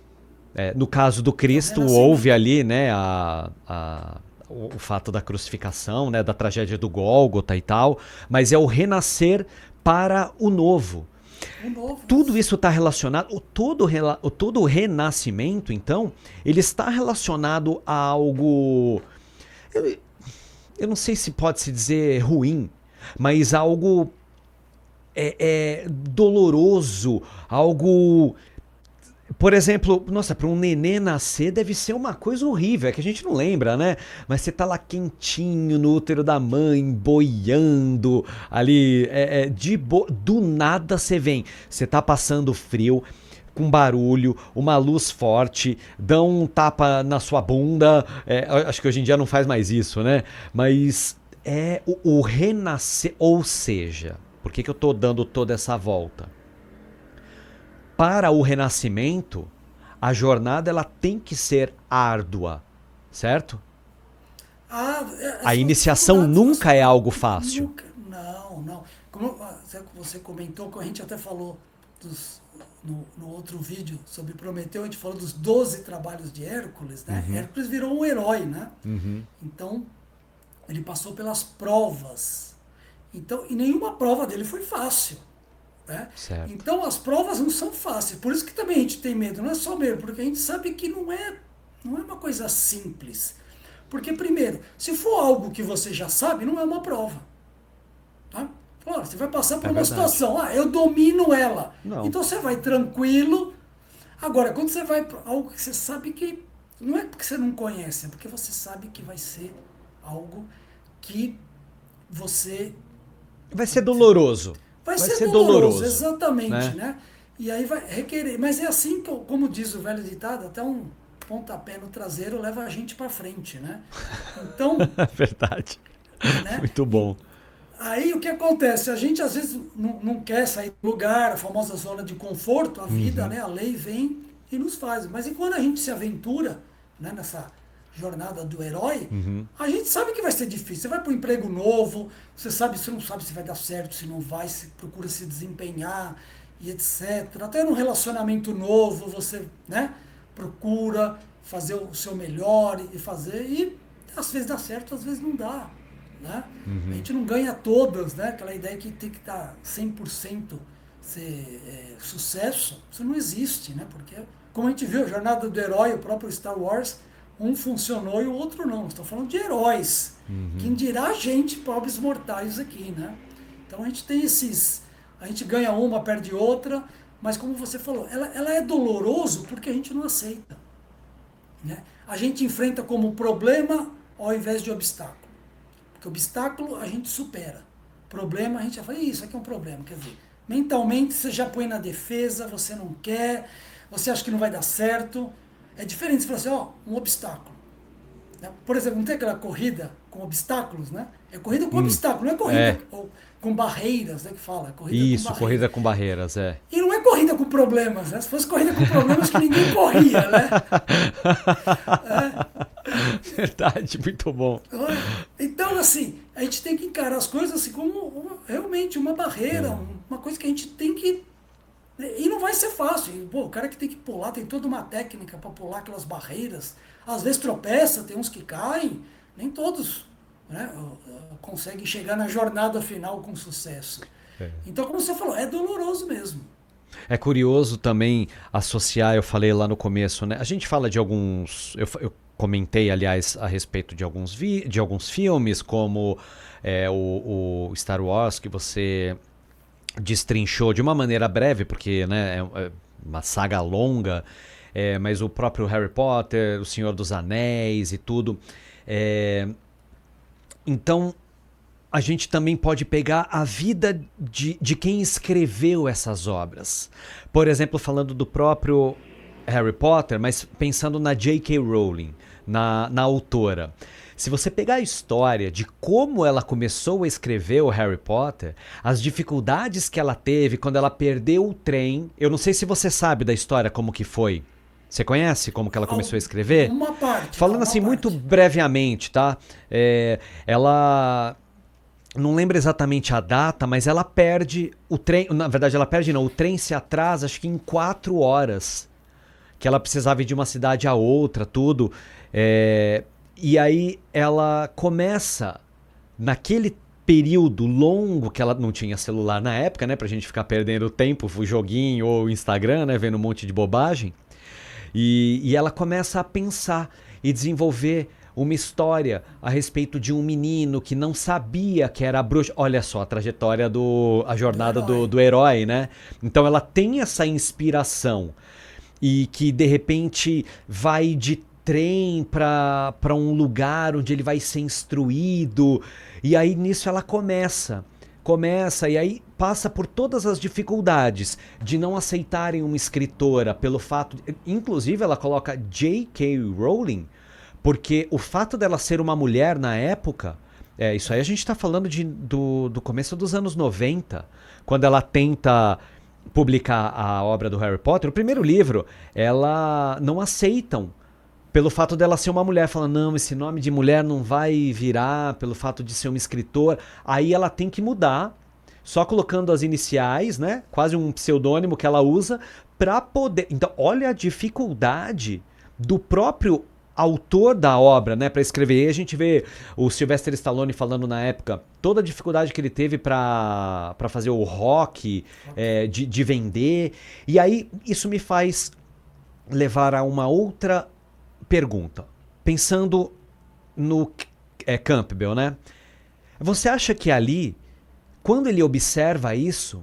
No caso do Cristo, houve ali, né? O fato da crucificação, né? Da tragédia do Gólgota e tal. Mas é o renascer para o novo. Tudo isso está relacionado, todo o renascimento, então, ele está relacionado a algo. Eu não sei se pode se dizer ruim, mas algo doloroso, algo. Por exemplo, nossa, para um nenê nascer deve ser uma coisa horrível, é que a gente não lembra, né? Mas você tá lá quentinho no útero da mãe, boiando ali, do nada você vem, você tá passando frio, com barulho, uma luz forte, dão um tapa na sua bunda, acho que hoje em dia não faz mais isso, né? Mas é o renascer, ou seja, por que eu tô dando toda essa volta? Para o renascimento, a jornada ela tem que ser árdua, certo? A iniciação nunca é algo fácil. Nunca, não. Como você comentou, que a gente até falou no outro vídeo sobre Prometeu, a gente falou dos 12 trabalhos de Hércules, né? Hércules virou um herói, né? Então, ele passou pelas provas. Então, e nenhuma prova dele foi fácil. Né? Então as provas não são fáceis, por isso que também a gente tem medo, não é só medo, porque a gente sabe que não é uma coisa simples. Porque primeiro, se for algo que você já sabe, não é uma prova. Tá? Claro, você vai passar por uma situação, eu domino ela. Não. Então você vai tranquilo. Agora, quando você vai para algo que você sabe que não é porque você não conhece, é porque você sabe que vai ser algo que você... Vai ser doloroso. Vai ser doloroso, exatamente, né? E aí vai requerer. Mas é assim que, como diz o velho ditado, até um pontapé no traseiro leva a gente para frente, né? Então... Verdade. Né? Muito bom. Aí o que acontece? A gente às vezes não quer sair do lugar, a famosa zona de conforto, a vida, né? A lei vem e nos faz. Mas e quando a gente se aventura, né, nessa jornada do herói, a gente sabe que vai ser difícil. Você vai para um emprego novo, você não sabe se vai dar certo, se não vai, se procura se desempenhar e etc. Até num relacionamento novo, você, né, procura fazer o seu melhor e às vezes dá certo, às vezes não dá. Né? A gente não ganha todas, né? Aquela ideia que tem que estar 100% ser sucesso, isso não existe, né? Porque, como a gente viu, a jornada do herói, o próprio Star Wars, um funcionou e o outro não. Estou falando de heróis. Quem dirá a gente, pobres mortais aqui, né? Então a gente tem a gente ganha uma, perde outra, mas como você falou, ela é doloroso porque a gente não aceita. Né? A gente enfrenta como problema ao invés de obstáculo. Porque obstáculo a gente supera. Problema a gente já fala, isso aqui é um problema. Quer dizer, mentalmente você já põe na defesa, você não quer, você acha que não vai dar certo. É diferente você falar assim, um obstáculo. Né? Por exemplo, não tem aquela corrida com obstáculos, né? É corrida com obstáculo, não é corrida com barreiras, né, que fala, é corrida com Isso, barreiras. corrida com barreiras, E não é corrida com problemas, né? Se fosse corrida com problemas, que ninguém corria, né? Verdade, muito bom. Então, assim, a gente tem que encarar as coisas assim como realmente uma barreira, uma coisa que a gente tem que... E não vai ser fácil. Pô, o cara que tem que pular, tem toda uma técnica para pular aquelas barreiras. Às vezes tropeça, tem uns que caem, nem todos, né, conseguem chegar na jornada final com sucesso. Então, como você falou, é doloroso mesmo. É curioso também associar, eu falei lá no começo, né? A gente fala de alguns. Eu comentei, aliás, a respeito de de alguns filmes, como o Star Wars, que você destrinchou de uma maneira breve, porque né, é uma saga longa, mas o próprio Harry Potter, O Senhor dos Anéis e tudo. Então, a gente também pode pegar a vida de quem escreveu essas obras. Por exemplo, falando do próprio Harry Potter, mas pensando na J.K. Rowling, na autora. Se você pegar a história de como ela começou a escrever o Harry Potter, as dificuldades que ela teve quando ela perdeu o trem, eu não sei se você sabe da história como que foi. Você conhece como que ela começou a escrever? Uma parte. Falando assim muito brevemente, tá? Ela não lembro exatamente a data, mas ela perde o trem. Na verdade, ela perde não. O trem se atrasa, acho que em 4 horas. Que ela precisava ir de uma cidade a outra, tudo. E aí ela começa, naquele período longo que ela não tinha celular na época, né? Pra gente ficar perdendo tempo, o joguinho ou o Instagram, né? Vendo um monte de bobagem. E ela começa a pensar e desenvolver uma história a respeito de um menino que não sabia que era bruxo. Olha só a trajetória a jornada do herói, né? Então ela tem essa inspiração e que de repente vai de trem para um lugar onde ele vai ser instruído. E aí nisso ela começa e aí passa por todas as dificuldades de não aceitarem uma escritora pelo fato... Inclusive ela coloca J.K. Rowling, porque o fato dela ser uma mulher na época... isso aí a gente está falando do começo dos anos 90, quando ela tenta publicar a obra do Harry Potter. O primeiro livro, ela não aceitam pelo fato dela ser uma mulher, falando, não, esse nome de mulher não vai virar pelo fato de ser uma escritora. Aí ela tem que mudar, só colocando as iniciais, né? Quase um pseudônimo que ela usa para poder... Então, olha a dificuldade do próprio autor da obra, né, para escrever. E a gente vê o Sylvester Stallone falando na época toda a dificuldade que ele teve para fazer o rock, de vender. E aí isso me faz levar a uma outra pergunta, pensando no Campbell, né? Você acha que ali, quando ele observa isso,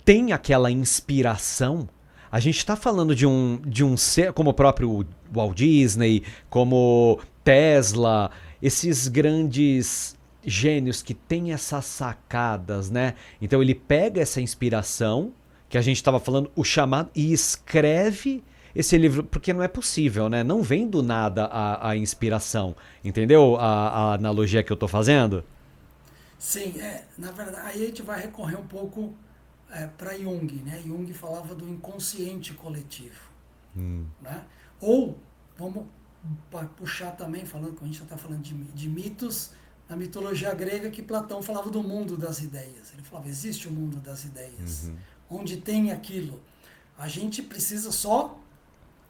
tem aquela inspiração? A gente está falando de um ser, como o próprio Walt Disney, como Tesla, esses grandes gênios que têm essas sacadas, né? Então ele pega essa inspiração, que a gente estava falando, o chamado, e escreve esse livro, porque não é possível, né? Não vem do nada a inspiração. Entendeu a analogia que eu estou fazendo? Sim, na verdade, aí a gente vai recorrer um pouco para Jung, né? Jung falava do inconsciente coletivo. Né? Ou, vamos puxar também, falando, como a gente já está falando de mitos, na mitologia grega, que Platão falava do mundo das ideias. Ele falava, existe o mundo das ideias, onde tem aquilo. A gente precisa só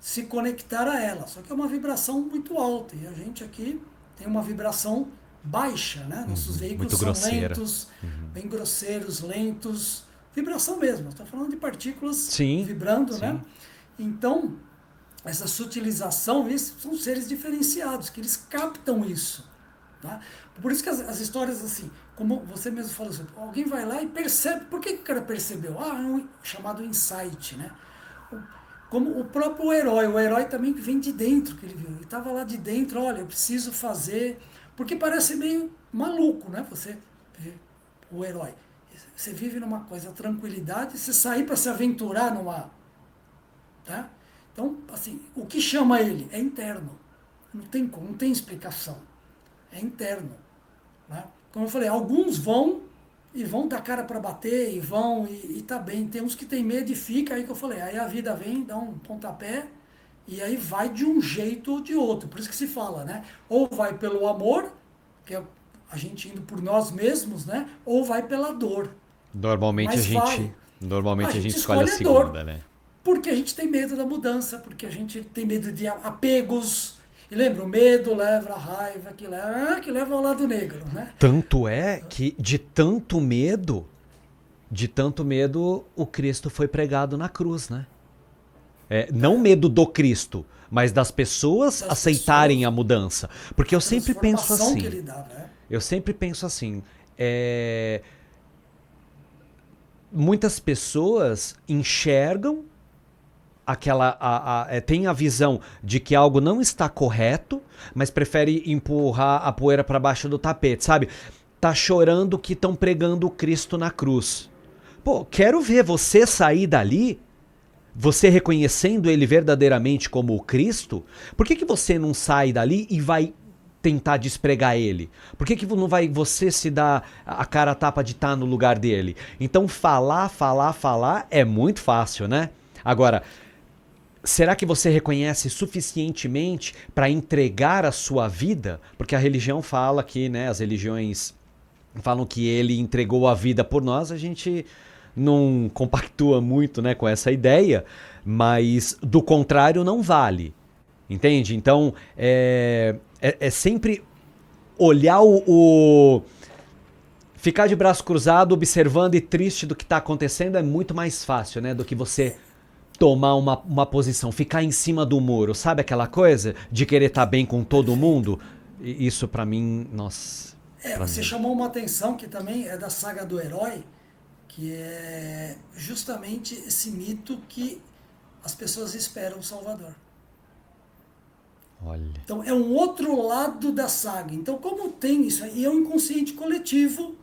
se conectar a ela, só que é uma vibração muito alta, e a gente aqui tem uma vibração baixa, né? Nossos veículos são lentos, bem grosseiros, lentos, vibração mesmo, estou falando de partículas vibrando, né? Então, essa sutilização, eles são seres diferenciados, que eles captam isso. Tá? Por isso que as histórias assim, como você mesmo falou, assim, alguém vai lá e percebe, por que o cara percebeu? É um chamado insight, né? Como o próprio herói, o herói também vem de dentro, que ele viu, ele estava lá de dentro, olha, eu preciso fazer, porque parece meio maluco, né? O herói. Você vive numa coisa, tranquilidade, você sair para se aventurar numa... Tá? Então, assim, o que chama ele é interno. Não tem explicação. É interno. Né? Como eu falei, alguns vão e vão dar cara para bater e vão e tá bem. Tem uns que tem medo e fica, aí que eu falei, aí a vida vem, dá um pontapé e aí vai de um jeito ou de outro. Por isso que se fala, né? Ou vai pelo amor, que é a gente indo por nós mesmos, né? Ou vai pela dor. Normalmente a Mas gente, vai. normalmente A a gente gente escolhe a escolhe a dor. segunda, né? Porque a gente tem medo da mudança, porque a gente tem medo de apegos. E lembra, o medo leva a raiva, que leva ao lado negro, né? Tanto é que de tanto medo, o Cristo foi pregado na cruz, né? Não medo do Cristo, mas das pessoas Das aceitarem pessoas, a mudança. Porque eu sempre penso transformação que assim, ele dá, né? eu sempre penso assim, muitas pessoas enxergam tem a visão de que algo não está correto, mas prefere empurrar a poeira para baixo do tapete, sabe? Tá chorando que estão pregando o Cristo na cruz. Pô, quero ver você sair dali, você reconhecendo ele verdadeiramente como o Cristo. Por que você não sai dali e vai tentar despregar ele? Por que não vai você se dar a cara a tapa de estar no lugar dele? Então falar é muito fácil, né? Agora, será que você reconhece suficientemente para entregar a sua vida? Porque a religião fala que, né, as religiões falam que ele entregou a vida por nós, a gente não compactua muito, né, com essa ideia, mas do contrário não vale, entende? Então é sempre olhar ficar de braço cruzado, observando e triste do que está acontecendo é muito mais fácil, né, do que você tomar uma posição, ficar em cima do muro, sabe aquela coisa de querer estar bem com todo mundo? Isso pra mim, nossa. Você chamou uma atenção que também é da saga do herói, que é justamente esse mito que as pessoas esperam o Salvador. Olha. Então é um outro lado da saga. Então como tem isso aí, é um inconsciente coletivo,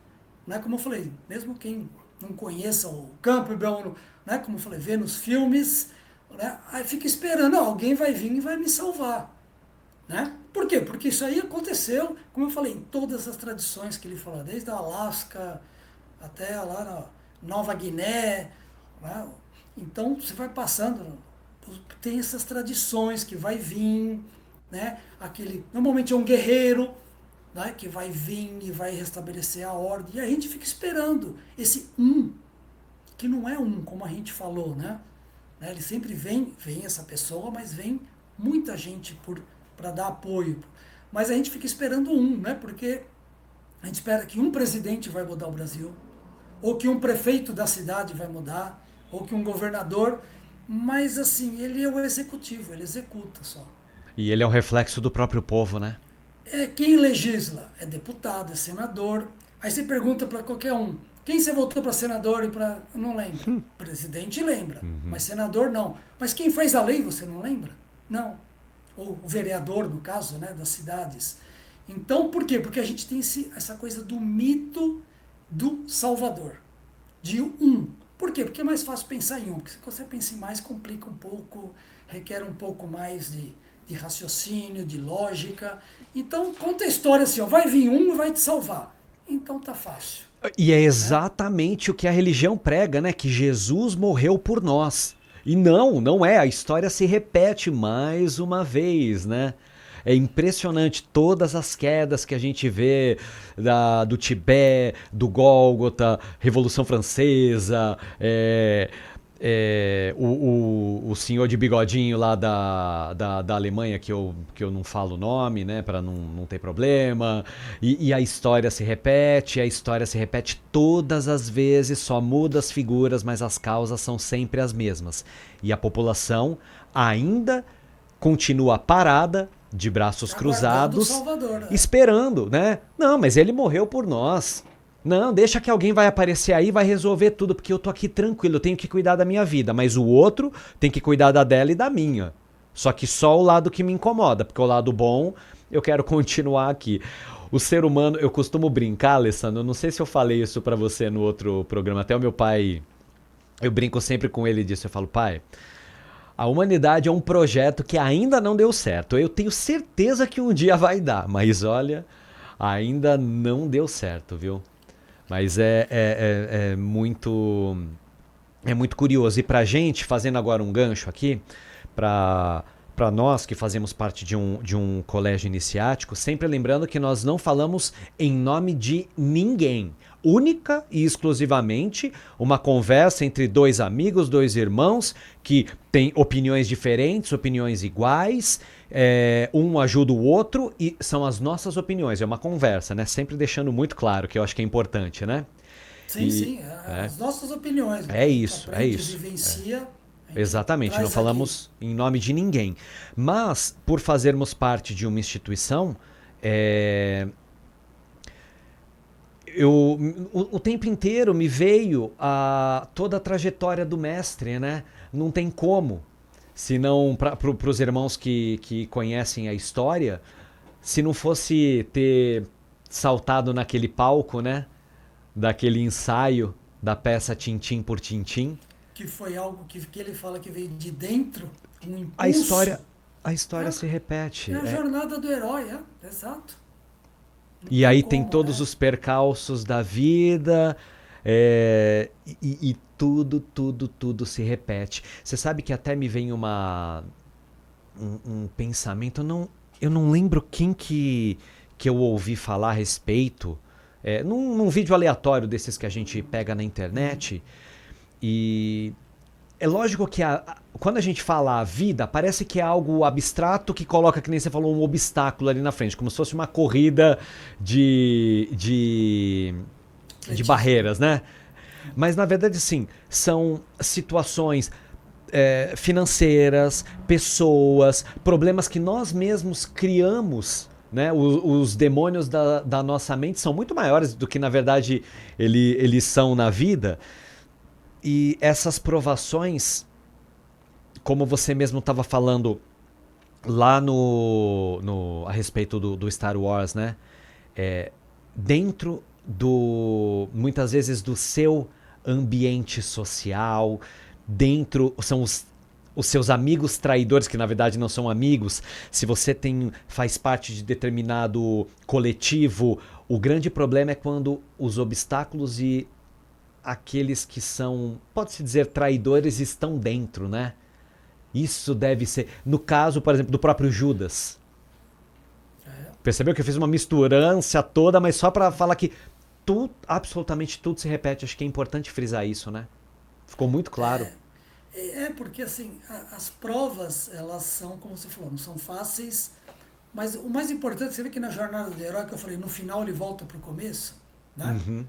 né? Como eu falei, mesmo quem não conheça o Campbell, né? Como eu falei, vê nos filmes, né? Aí fica esperando, alguém vai vir e vai me salvar. Né? Por quê? Porque isso aí aconteceu, como eu falei, em todas as tradições que ele falou, desde a Alasca até lá na Nova Guiné. Né? Então você vai passando, tem essas tradições que vai vir, né? Normalmente é um guerreiro, né? Que vai vir e vai restabelecer a ordem, e a gente fica esperando esse que não é como a gente falou, né? Ele sempre vem essa pessoa, mas vem muita gente para dar apoio. Mas a gente fica esperando né? Porque a gente espera que um presidente vai mudar o Brasil, ou que um prefeito da cidade vai mudar, ou que um governador, mas assim, ele é o executivo, ele executa só. E ele é um reflexo do próprio povo, né? Quem legisla é deputado, é senador. Aí você pergunta para qualquer um, quem você votou para senador e para... Não lembro. Presidente lembra, mas senador não. Mas quem fez a lei, você não lembra? Não. Ou o vereador, no caso, né, das cidades. Então, por quê? Porque a gente tem essa coisa do mito do Salvador, de Por quê? Porque é mais fácil pensar em porque se você pensa em mais, complica um pouco, requer um pouco mais de raciocínio, de lógica. Então, conta a história assim, vai vir e vai te salvar. Então tá fácil. E é exatamente o que a religião prega, né? Que Jesus morreu por nós. E não é. A história se repete mais uma vez, né? É impressionante todas as quedas que a gente vê do Tibete, do Gólgota, Revolução Francesa, o senhor de bigodinho lá da Alemanha, que eu não falo o nome, né, para não ter problema, e a história se repete todas as vezes, só muda as figuras, mas as causas são sempre as mesmas. E a população ainda continua parada, de braços cruzados, Salvador, né? esperando, né? Não, mas ele morreu por nós. Não, deixa que alguém vai aparecer aí e vai resolver tudo, porque eu tô aqui tranquilo, eu tenho que cuidar da minha vida, mas o outro tem que cuidar da dela e da minha. Só que só o lado que me incomoda, porque o lado bom eu quero continuar aqui. o ser humano, eu costumo brincar, Alessandro, eu não sei se eu falei isso pra você no outro programa, até o meu pai, eu brinco sempre com ele disso, eu falo, pai, a humanidade é um projeto que ainda não deu certo. Eu tenho certeza que um dia vai dar, mas olha, ainda não deu certo, viu? Mas é muito curioso. E pra gente, fazendo agora um gancho aqui, pra, pra nós que fazemos parte de um colégio iniciático, sempre lembrando que nós não falamos em nome de ninguém. Única e exclusivamente uma conversa entre dois amigos, dois irmãos que têm opiniões diferentes, opiniões iguais, um ajuda o outro e são as nossas opiniões. É uma conversa, né? Sempre deixando muito claro, que eu acho que é importante, né? Sim, E sim, é, as nossas opiniões, né, é que a gente isso, é aprende e isso. vivencia, a gente Exatamente, não traz aqui. falamos em nome de ninguém. Mas, por fazermos parte de uma instituição, é, eu, o tempo inteiro me veio toda a trajetória do mestre, né? Não tem como. Se não, para os irmãos que conhecem a história, se não fosse ter saltado naquele palco, né? Daquele ensaio da peça Tintim por Tintim, Que foi algo que ele fala que veio de dentro, um a história, impulso. a história se É repete. a jornada do herói, exato. Não E tem aí tem como, todos os percalços da vida, e tudo se repete. Você sabe que até me vem um pensamento, eu não lembro quem que eu ouvi falar a respeito, num vídeo aleatório desses que a gente pega na internet, e é lógico que quando a gente fala a vida, parece que é algo abstrato que coloca, que nem você falou, um obstáculo ali na frente, como se fosse uma corrida de, de, de atletismo, né? barreiras, né? Mas na verdade, sim, são situações financeiras, pessoas, problemas que nós mesmos criamos. Né? Os demônios da nossa mente são muito maiores do que, na verdade, eles são na vida. E essas provações, como você mesmo estava falando lá a respeito do Star Wars, né? Dentro muitas vezes do seu ambiente social, dentro são os seus amigos traidores, que na verdade não são amigos. Se você faz parte de determinado coletivo, o grande problema é quando os obstáculos e aqueles que são, pode-se dizer, traidores estão dentro, né? Isso deve ser. No caso, por exemplo, do próprio Judas. Percebeu que eu fiz uma misturança toda, mas só pra falar que absolutamente tudo se repete. Acho que é importante frisar isso, né? Ficou muito claro. Porque assim, as provas, elas são, como você falou, não são fáceis, mas o mais importante, você vê que na jornada do herói, que eu falei, no final ele volta pro começo, né? Uhum.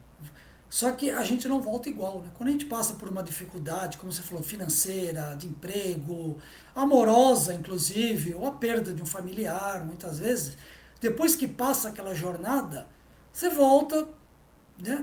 Só que a gente não volta igual, né? Quando a gente passa por uma dificuldade, como você falou, financeira, de emprego, amorosa, inclusive, ou a perda de um familiar, muitas vezes, depois que passa aquela jornada, você volta, né,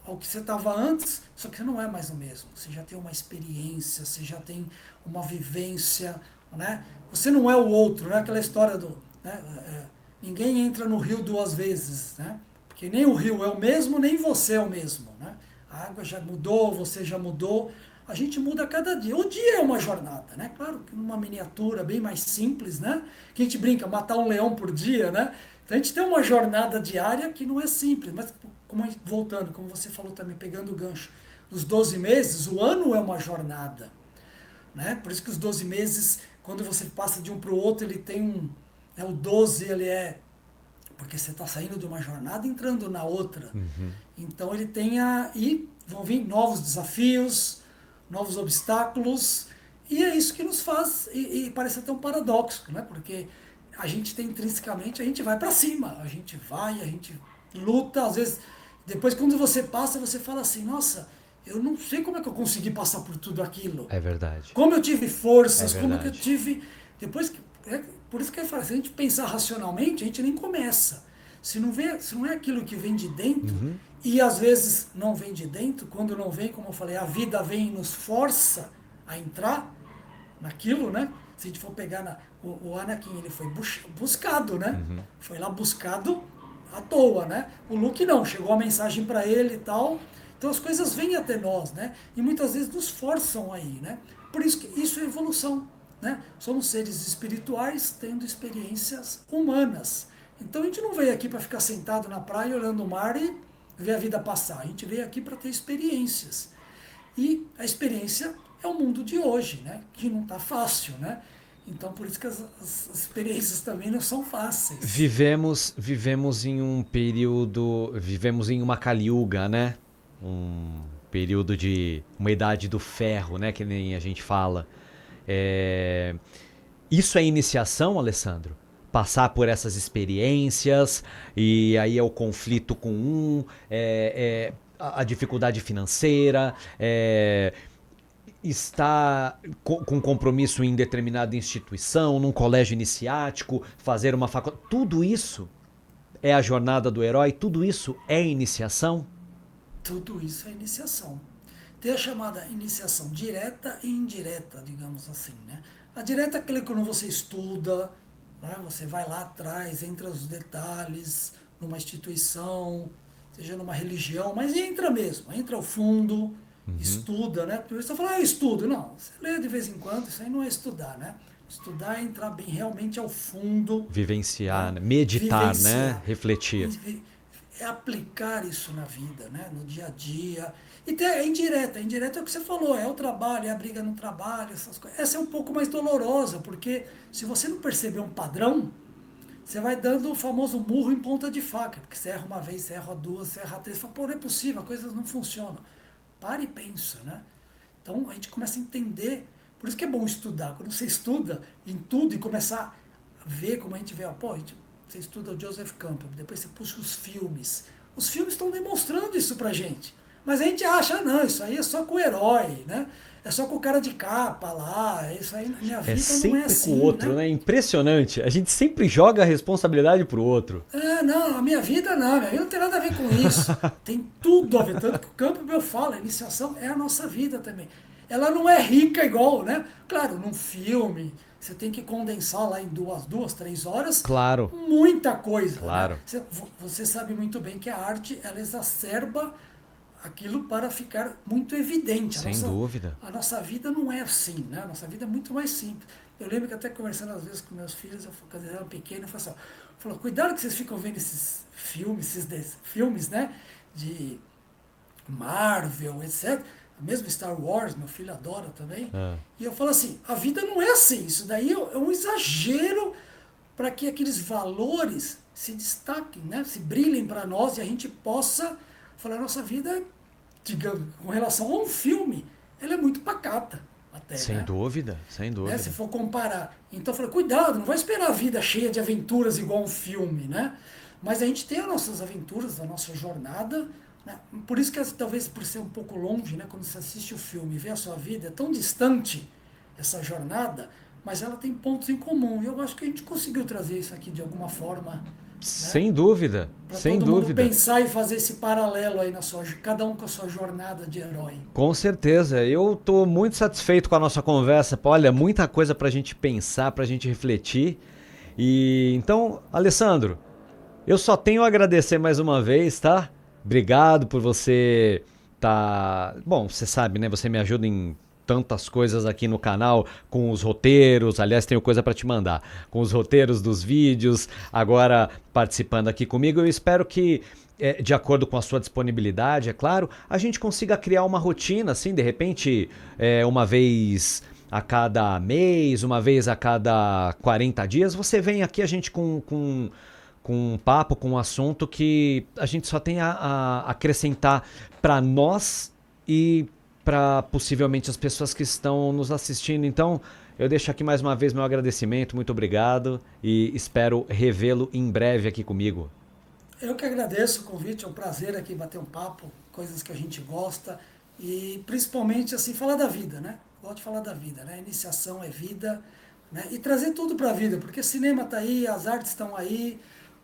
ao que você estava antes, só que você não é mais o mesmo. Você já tem uma experiência, você já tem uma vivência, né? Você não é o outro, né? Aquela história do, né, ninguém entra no rio duas vezes, né? Porque nem o rio é o mesmo, nem você é o mesmo, né? A água já mudou, você já mudou. A gente muda a cada dia. O dia é uma jornada, né? Claro que numa miniatura bem mais simples, né? Que a gente brinca, matar um leão por dia, né? Então a gente tem uma jornada diária que não é simples, mas voltando, como você falou também, pegando o gancho, os 12 meses, o ano é uma jornada, né? Por isso que os 12 meses, quando você passa de um para o outro, ele tem um, né, o 12 ele é porque você está saindo de uma jornada e entrando na outra. Uhum. Então ele tem e vão vir novos desafios, novos obstáculos, e é isso que nos faz, e parece até um paradoxo, né? Porque a gente tem intrinsecamente, a gente vai para cima, a gente vai, a gente luta, às vezes, depois quando você passa, você fala assim, nossa, eu não sei como é que eu consegui passar por tudo aquilo. É verdade. Como eu tive É forças, como que eu verdade. tive. Depois que. Por isso que é fácil. Se a gente pensar racionalmente, a gente nem começa. Se não é aquilo que vem de dentro, Uhum. e às vezes não vem de dentro, quando não vem, como eu falei, a vida vem e nos força a entrar naquilo, né? Se a gente for pegar o Anakin, ele foi buscado, né? Uhum. Foi lá buscado à toa, né? O Luke não, chegou a mensagem para ele e tal. Então as coisas vêm até nós, né? E muitas vezes nos forçam aí, né? Por isso que isso é evolução, né? Somos seres espirituais tendo experiências humanas. Então a gente não veio aqui para ficar sentado na praia olhando o mar e ver a vida passar. A gente veio aqui para ter experiências. E a experiência é o mundo de hoje, né? Que não está fácil, né? Então por isso que as experiências também não são fáceis. Vivemos em um período, vivemos em uma Kali Yuga, né? Um período de uma idade do ferro, né? Que nem a gente fala. É, Isso é iniciação, Alessandro? Passar por essas experiências e aí é o conflito com a dificuldade financeira, estar com compromisso em determinada instituição, num colégio iniciático, fazer uma faculdade. Tudo isso é a jornada do herói? Tudo isso é iniciação? Tudo isso é iniciação. Tem a chamada iniciação direta e indireta, digamos assim, né? A direta é aquele quando você estuda, né? Você vai lá atrás, entra os detalhes, numa instituição, seja numa religião, mas entra mesmo, entra ao fundo, estuda, né? Porque você fala, estudo. Não, você lê de vez em quando, isso aí não é estudar, né? Estudar é entrar bem realmente ao fundo, Vivenciar, né? né? Meditar, né? Vivenciar, Refletir. é aplicar isso na vida, né? No dia a dia. E tem a indireta. A indireta é o que você falou, é o trabalho, é a briga no trabalho, essas coisas. Essa é um pouco mais dolorosa, porque se você não perceber um padrão, você vai dando o famoso murro em ponta de faca, porque você erra uma vez, você erra duas, você erra três, você fala, pô, não é possível, as coisas não funcionam. Para e pensa, né? Então a gente começa a entender, por isso que é bom estudar, quando você estuda em tudo e começar a ver como a gente vê, pô, você estuda o Joseph Campbell, depois você puxa os filmes estão demonstrando isso pra gente, mas a gente acha, não, isso aí é só com o herói, né? É só com o cara de capa lá, isso aí na minha É vida não é sempre com o assim, outro, né? né? Impressionante. A gente sempre joga a responsabilidade pro outro. Ah, não, a minha vida não, minha vida não tem nada a ver com isso. Tem tudo a ver, tanto que o Campbell fala, a iniciação é a nossa vida também. Ela não é rica igual, né? Claro, num filme, você tem que condensar lá em duas, 3 horas, Claro, muita coisa, né? claro. Você sabe muito bem que a arte, ela exacerba aquilo para ficar muito evidente. Sem dúvida. A nossa vida não é assim, né? A nossa vida é muito mais simples. Eu lembro que até conversando às vezes com meus filhos, quando eles eram pequenos, eu falava assim, cuidado que vocês ficam vendo esses filmes, filmes, né? De Marvel, etc. Mesmo Star Wars, meu filho adora também. Ah. E eu falo assim, a vida não é assim. Isso daí é um exagero para que aqueles valores se destaquem, né? Se brilhem para nós e a gente possa falar, nossa vida, digamos, com relação a um filme, ela é muito pacata até, Sem né? dúvida, sem Né? dúvida. Se for comparar. Então eu falei, cuidado, não vai esperar a vida cheia de aventuras igual um filme, né? Mas a gente tem as nossas aventuras, a nossa jornada, né? Por isso que talvez por ser um pouco longe, né? Quando você assiste o filme e vê a sua vida, é tão distante essa jornada, mas ela tem pontos em comum. E eu acho que a gente conseguiu trazer isso aqui de alguma forma, né? Sem dúvida, Para sem todo mundo dúvida. pensar e fazer esse paralelo aí cada um com a sua jornada de herói. Com certeza. Eu estou muito satisfeito com a nossa conversa. Olha, muita coisa para a gente pensar, para a gente refletir. E então, Alessandro, eu só tenho a agradecer mais uma vez, tá? Obrigado por você tá. Bom, você sabe, né? Você me ajuda em tantas coisas aqui no canal, com os roteiros. Aliás, tenho coisa para te mandar. Com os roteiros dos vídeos, agora participando aqui comigo. Eu espero que, de acordo com a sua disponibilidade, é claro, a gente consiga criar uma rotina, assim, de repente, uma vez a cada mês, uma vez a cada 40 dias, você vem aqui a gente com um papo, com um assunto que a gente só tem a acrescentar para nós e para possivelmente as pessoas que estão nos assistindo. Então, eu deixo aqui mais uma vez meu agradecimento, muito obrigado e espero revê-lo em breve aqui comigo. Eu que agradeço o convite, é um prazer aqui bater um papo, coisas que a gente gosta e principalmente assim falar da vida, né? Gosto de falar da vida, né? Iniciação é vida, né? E trazer tudo para a vida, porque cinema está aí, as artes estão aí,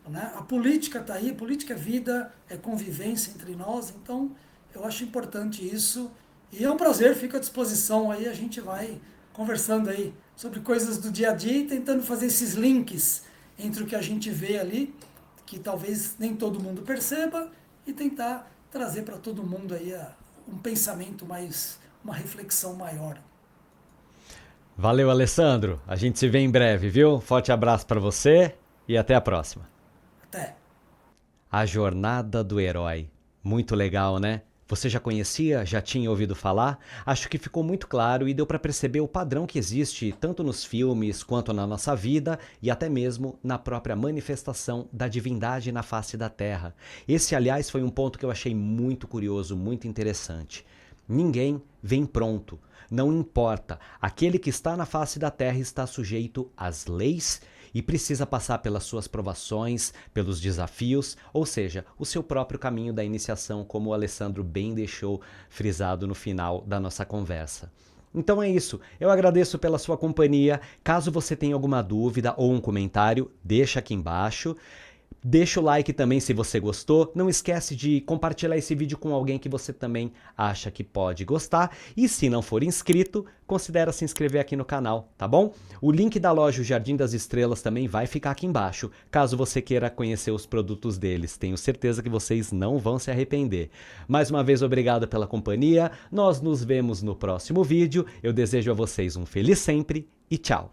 né? A política está aí, política é vida, é convivência entre nós, então eu acho importante isso e é um prazer, fico à disposição aí, a gente vai conversando aí sobre coisas do dia a dia e tentando fazer esses links entre o que a gente vê ali que talvez nem todo mundo perceba e tentar trazer para todo mundo aí um pensamento mais, uma reflexão maior. Valeu, Alessandro. A gente se vê em breve, viu? Forte abraço para você e até a próxima. Até! A Jornada do Herói. Muito legal, né? Você já conhecia? Já tinha ouvido falar? Acho que ficou muito claro e deu para perceber o padrão que existe tanto nos filmes quanto na nossa vida e até mesmo na própria manifestação da divindade na face da Terra. Esse, aliás, foi um ponto que eu achei muito curioso, muito interessante. Ninguém vem pronto. Não importa. Aquele que está na face da Terra está sujeito às leis e precisa passar pelas suas provações, pelos desafios, ou seja, o seu próprio caminho da iniciação, como o Alessandro bem deixou frisado no final da nossa conversa. Então é isso, eu agradeço pela sua companhia. Caso você tenha alguma dúvida ou um comentário, deixa aqui embaixo. Deixa o like também se você gostou. Não esquece de compartilhar esse vídeo com alguém que você também acha que pode gostar. E se não for inscrito, considera se inscrever aqui no canal, tá bom? O link da loja O Jardim das Estrelas também vai ficar aqui embaixo, caso você queira conhecer os produtos deles. Tenho certeza que vocês não vão se arrepender. Mais uma vez, obrigado pela companhia. Nós nos vemos no próximo vídeo. Eu desejo a vocês um feliz sempre e tchau!